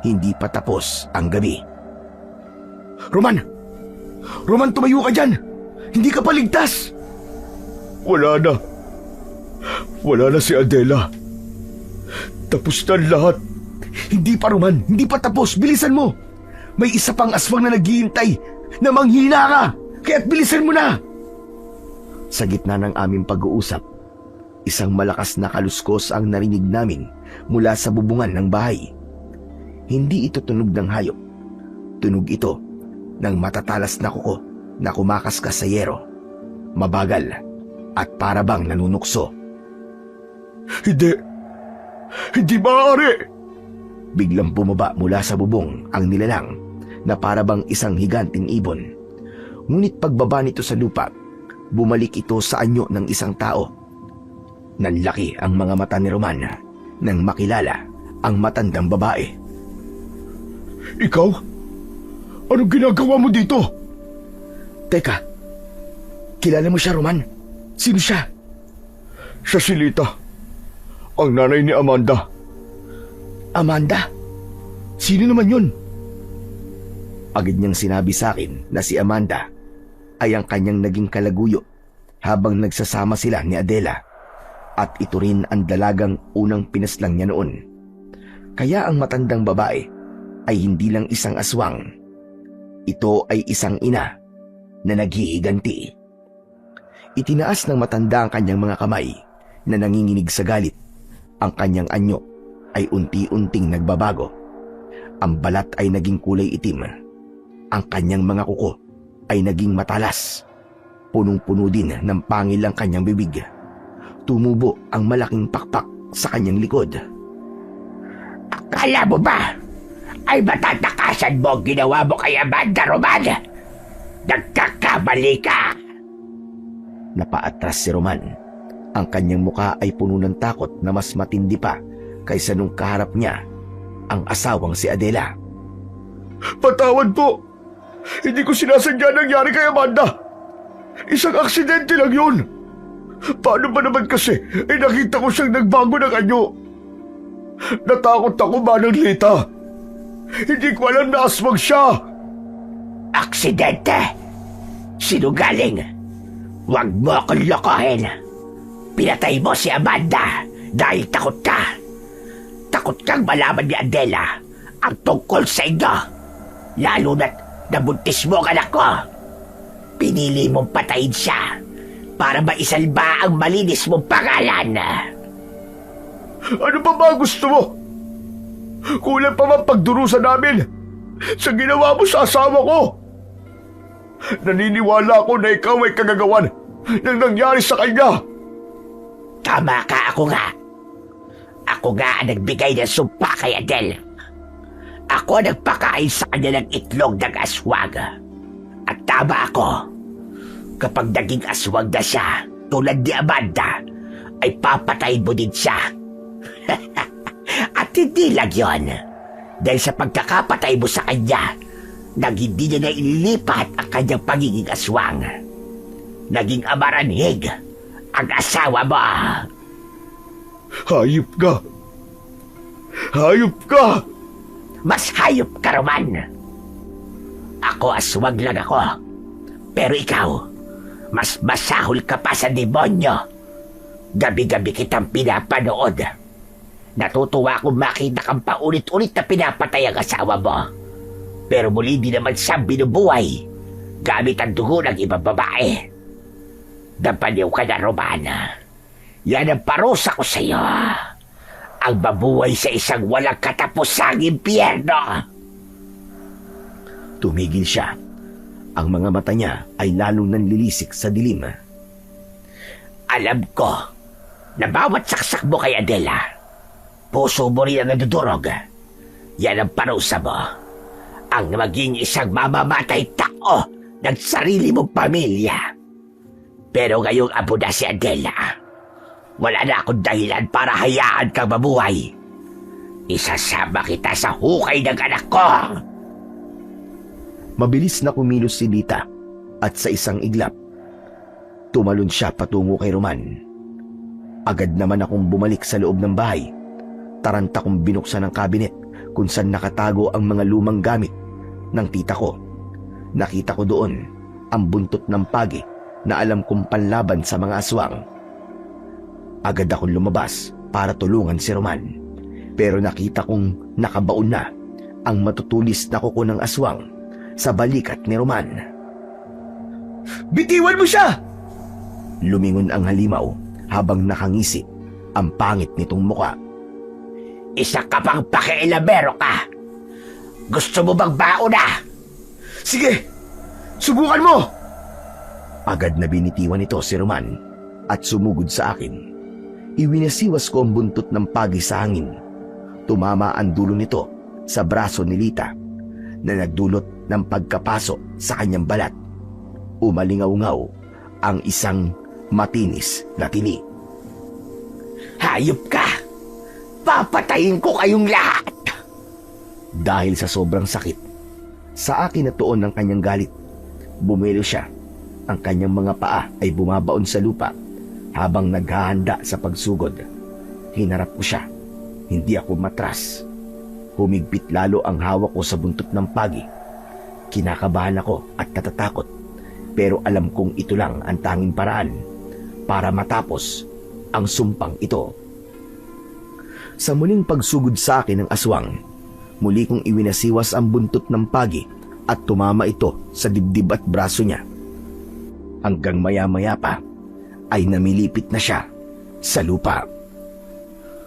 S1: Hindi pa tapos ang gabi.
S2: Roman! Roman, tumayo ka dyan! Hindi ka paligtas! Wala na. Wala na si Adela. Tapos na lahat.
S1: Hindi pa, Roman. Hindi pa tapos. Bilisan mo. May isa pang aswang na naghihintay na manghina ka. Kaya't bilisan mo na. Sa gitna ng aming pag-uusap, isang malakas na kaluskos ang narinig namin mula sa bubungan ng bahay. Hindi ito tunog ng hayop. Tunog ito ng matatalas na kuko na kumakaskas sa yero. Mabagal at para bang nanunukso.
S2: Hindi maaari!
S1: Biglang bumaba mula sa bubong ang nilalang na para bang isang higanting ibon. Ngunit pagbaba nito sa lupa, bumalik ito sa anyo ng isang tao. Nanlaki ang mga mata ni Roman nang makilala ang matandang babae.
S2: Ikaw? Anong ginagawa mo dito?
S1: Teka, kilala mo siya, Roman? Sino siya?
S2: Siya si Lita, ang nanay ni Amanda.
S1: Amanda? Sino naman yun? Agad niyang sinabi sa akin na si Amanda ay ang kanyang naging kalaguyo habang nagsasama sila ni Adela, at ito rin ang dalagang unang pinaslang niya noon. Kaya ang matandang babae ay hindi lang isang aswang. Ito ay isang ina na naghihiganti. Itinaas ng matanda ang kanyang mga kamay na nanginginig sa galit. Ang kanyang anyo ay unti-unting nagbabago. Ang balat ay naging kulay itim. Ang kanyang mga kuko ay naging matalas. Punong-puno din ng pangil ang kanyang bibig. Tumubo ang malaking pakpak sa kanyang likod.
S5: Akala mo ba ay matatakasan mo ang ginawa mo kay Amanda, Roman? Nagkakamali ka!
S1: Napaatras si Roman. Ang kanyang muka ay puno ng takot na mas matindi pa kaysa nung kaharap niya ang asawang si Adela.
S2: Patawad po! Hindi ko sinasadya nangyari kay Amanda. Isang aksidente lang yun. Paano ba naman kasi nakita ko siyang nagbago ng anyo? Natakot ako, Manang Lita. Hindi ko alam na aswang siya.
S5: Aksidente! Sinungaling! Huwag mo akong lokohin! Pinatay mo si Amanda dahil takot ka! Takot kang malaman ni Adela ang tungkol sa inyo! Lalo na't nabuntis mo ang anak ko! Pinili mong patayin siya para maisalba ang malinis mong pangalan!
S2: Ano pa ba gusto mo? Kulang pa ba pagdurusa namin sa ginawa mo sa asawa ko? Naniniwala ako na ikaw ay kagagawan ng nangyari sa kanya.
S5: Tama ka, ako nga. Ako nga ang nagbigay ng sumpa kay Adele. Ako ang nagpakain sa kanya ng itlog ng aswang. At tama ako. Kapag naging aswang na siya, tulad ni Amanda, ay papatayin mo din siya. At hindi lang yun. Dahil sa pagkakapatay mo sa kanya, nang hindi niya na ililipat ang kanyang pagiging aswang. Naging amaranhig ang asawa mo.
S2: Hayop ka! Hayop ka!
S5: Mas hayop ka, Roman. Ako aswang lang ako. Pero ikaw, mas masahol ka pa sa demonyo. Gabi-gabi kitang pinapanood. Natutuwa akong makita kang paulit-ulit na pinapatay ang asawa mo. Pero muli di naman siya binubuhay gamit ang dugo ng ibang babae. Napaliw ka na, Romana. Yan ang parusa ko sa iyo. Ang mabuhay sa isang walang katapusang impyerno.
S1: Tumigil siya. Ang mga mata niya ay lalong nanlilisik sa dilim.
S5: Alam ko na bawat saksak mo kay Adela, puso mo rin ang nadudurog. Yan ang parusa mo. Ang maging isang mamamatay tao ng sarili mong pamilya. Pero ngayong abo na si Adela, wala na akong dahilan para hayaan kang mabuhay. Isasama kita sa hukay ng anak ko.
S1: Mabilis na kumilos si Lita at sa isang iglap, tumalon siya patungo kay Roman. Agad naman akong bumalik sa loob ng bahay. Taranta kong binuksan ang kabinet kung saan nakatago ang mga lumang gamit ng tita ko. Nakita ko doon ang buntot ng pagi na alam kong panlaban sa mga aswang. Agad akong lumabas para tulungan si Roman. Pero nakita kong nakabaon na ang matutulis na kuko ng aswang sa balikat ni Roman.
S3: Bitiwan mo siya!
S1: Lumingon ang halimaw habang nakangisi ang pangit nitong muka.
S5: Isa ka pang pakialamero ka. Gusto mo bang bauna?
S3: Sige, subukan mo!
S1: Agad na binitiwan nito si Roman at sumugod sa akin. Iwinasiwas ko ang buntot ng pagi sa hangin. Tumama ang dulo nito sa braso ni Lita na nagdulot ng pagkapaso sa kanyang balat. Umalingaw-ngaw ang isang matinis na tini.
S5: Hayop ka! Papatayin ko kayong lahat!
S1: Dahil sa sobrang sakit, sa akin natuon ng kanyang galit. Bumelo siya. Ang kanyang mga paa ay bumabaon sa lupa habang naghahanda sa pagsugod. Hinarap ko siya. Hindi ako matras. Humigpit lalo ang hawak ko sa buntot ng pagi. Kinakabahan ako at natatakot. Pero alam kong ito lang ang tanging paraan para matapos ang sumpang ito. Sa muling pagsugod sa akin ng aswang, muli kong iwinasiwas ang buntot ng pagi at tumama ito sa dibdib at braso niya. Hanggang maya-maya pa ay namilipit na siya sa lupa.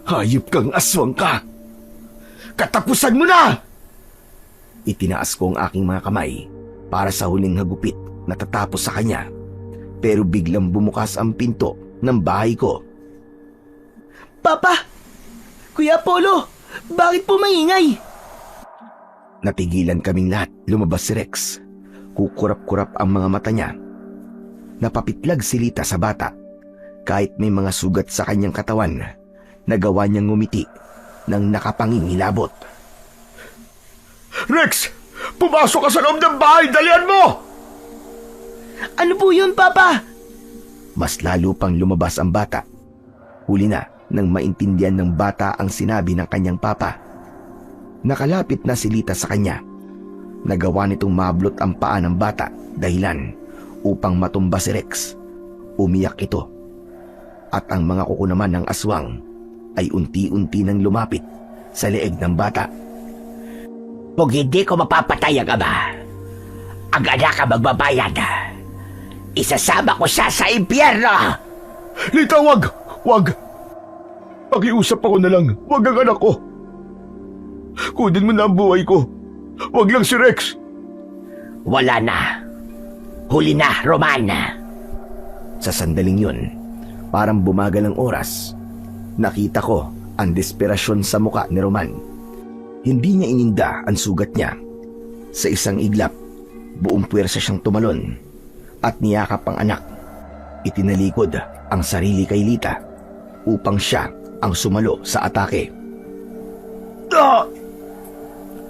S1: Hayop kang aswang ka! Katapusan mo na! Itinaas ko ang aking mga kamay para sa huling hagupit na tatapos sa kanya. Pero biglang bumukas ang pinto ng bahay ko.
S3: Papa! Kuya Apollo! Bakit po maingay?
S1: Natigilan kaming lahat. Lumabas si Rex. Kukurap-kurap ang mga mata niya. Napapitlag si Lita sa bata. Kahit may mga sugat sa kanyang katawan, nagawa niyang ngumiti ng nakapangingilabot.
S2: Rex! Pumasok ka sa loob ng bahay! Dalian mo!
S3: Ano po yun, Papa?
S1: Mas lalo pang lumabas ang bata. Huli na nang maintindihan ng bata ang sinabi ng kanyang papa. Nakalapit na si Lita sa kanya. Nagawa nitong mablot ang paa ng bata dahilan upang matumba si Rex. Umiyak ito. At ang mga kuko naman ng aswang ay unti-unti nang lumapit sa leeg ng bata.
S5: Kung hindi ko mapapatay ang ama, ang anak ang magbabayad. Isasama ko siya sa impyerno!
S2: Lita, wag! Wag! Pakiusap ako na lang. Wag ang anak ko. Kunin mo na ang buhay ko. Wag lang si Rex.
S5: Wala na. Huli na, Roman.
S1: Sa sandaling yun, parang bumagal ang oras. Nakita ko ang desperasyon sa muka ni Roman. Hindi niya ininda ang sugat niya. Sa isang iglap, buong puwersa siyang tumalon at niyakap ang anak. Itinalikod ang sarili kay Lita upang siya ang sumalo sa atake.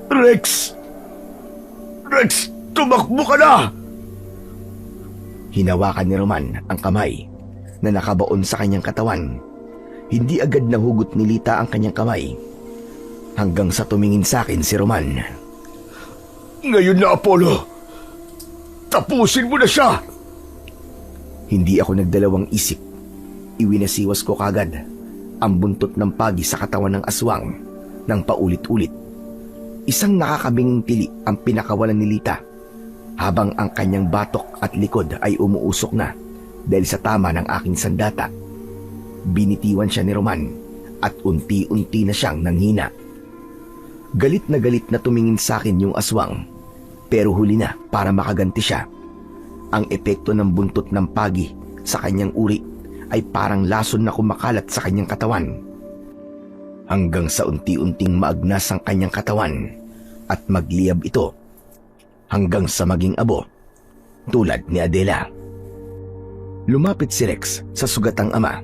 S2: Rex! Rex, tumakbo ka na!
S1: Hinawakan ni Roman ang kamay na nakabaon sa kanyang katawan. Hindi agad nahugot ni Lita ang kanyang kamay hanggang sa tumingin sa akin si Roman.
S2: Ngayon na, Apollo! Tapusin mo na siya!
S1: Hindi ako nagdalawang isip. Iwinasiwas ko kagad ang buntot ng pagi sa katawan ng aswang ng paulit-ulit. Isang nakakabinging tili ang pinakawalan ni Lita habang ang kanyang batok at likod ay umuusok na dahil sa tama ng aking sandata. Binitiwan siya ni Roman at unti-unti na siyang nanghina. Galit na tumingin sa akin yung aswang pero huli na para makaganti siya. Ang epekto ng buntot ng pagi sa kanyang uri ay parang lason na kumakalat sa kanyang katawan. Hanggang sa unti-unting maagnas ang kanyang katawan at magliyab ito hanggang sa maging abo tulad ni Adela. Lumapit si Rex sa sugatang ama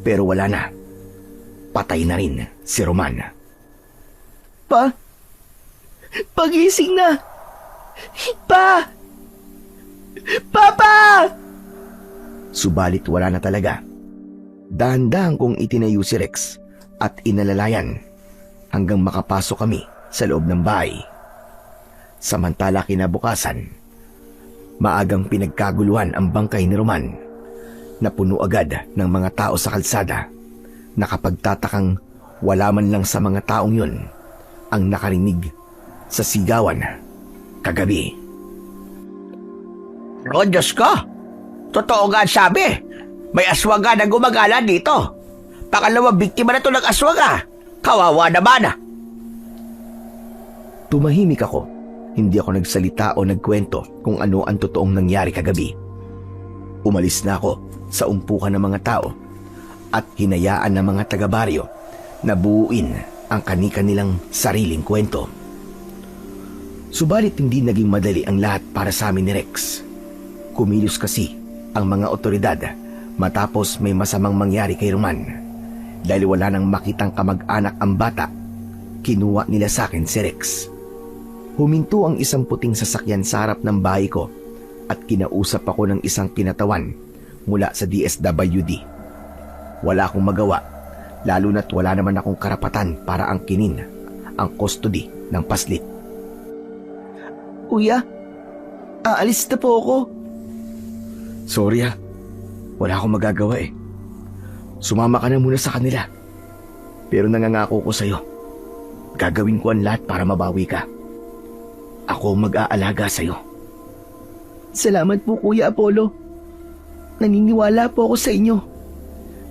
S1: pero wala na. Patay na rin si Roman.
S3: Pagising na! Papa!
S1: Subalit wala na talaga. Dahan-dahan kong itinayo si Rex at inalalayan hanggang makapasok kami sa loob ng bahay. Samantala kinabukasan, maagang pinagkaguluhan ang bangkay ni Roman. Napuno agad ng mga tao sa kalsada. Nakapagtatakang wala man lang sa mga taong yun ang nakarinig sa sigawan kagabi.
S5: Oh, Diyos ko! Totoo nga ang sabi. May aswaga na gumagala dito. Pangalawang biktima na ito ng aswaga. Kawawa naman.
S1: Tumahimik ako. Hindi ako nagsalita o nagkwento kung ano ang totoong nangyari kagabi. Umalis na ako sa umpukan ng mga tao at hinayaan ng mga taga-baryo na buuin ang kani-kanilang sariling kwento. Subalit hindi naging madali ang lahat para sa amin ni Rex. Kumilos kasi ang mga otoridad matapos may masamang mangyari kay Roman dahil wala nang makitang kamag-anak ang bata Kinuha nila sa akin si Rex. Huminto ang isang puting sasakyan sa harap ng bahay ko at kinausap ako ng isang kinatawan mula sa DSWD. Wala akong magawa, lalo na't wala naman akong karapatan para angkinin ang custody ng paslit.
S3: Kuya, aalis na po ako.
S1: Sorry wala akong magagawa eh. Sumama ka na muna sa kanila. Pero nangangako ko sa'yo, gagawin ko ang lahat para mabawi ka. Ako mag-aalaga sa'yo.
S3: Salamat po, Kuya Apollo. Naniniwala po ako sa inyo.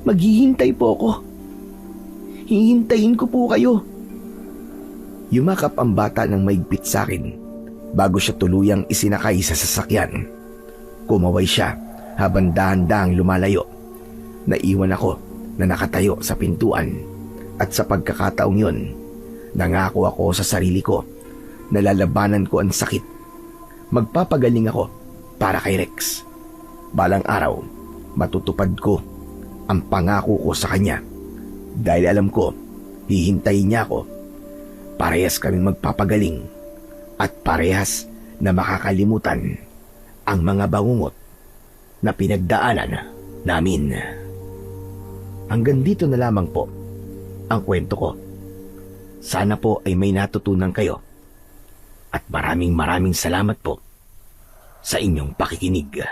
S3: Maghihintay po ako. Hihintayin ko po kayo.
S1: Yumakap ang bata ng maigpit sa akin bago siya tuluyang isinakay sa sasakyan. Kumaway siya habang dahan-dahang lumalayo. Naiwan ako na nakatayo sa pintuan at sa pagkakataong yun, nangako ako sa sarili ko na lalabanan ko ang sakit. Magpapagaling ako para kay Rex. Balang araw, matutupad ko ang pangako ko sa kanya dahil alam ko, hihintayin niya ako. Parehas kaming magpapagaling at parehas na makakalimutan ang mga bangungot na pinagdaanan namin. Hanggang dito na lamang po ang kwento ko. Sana po ay may natutunan kayo at maraming salamat po sa inyong pakikinig.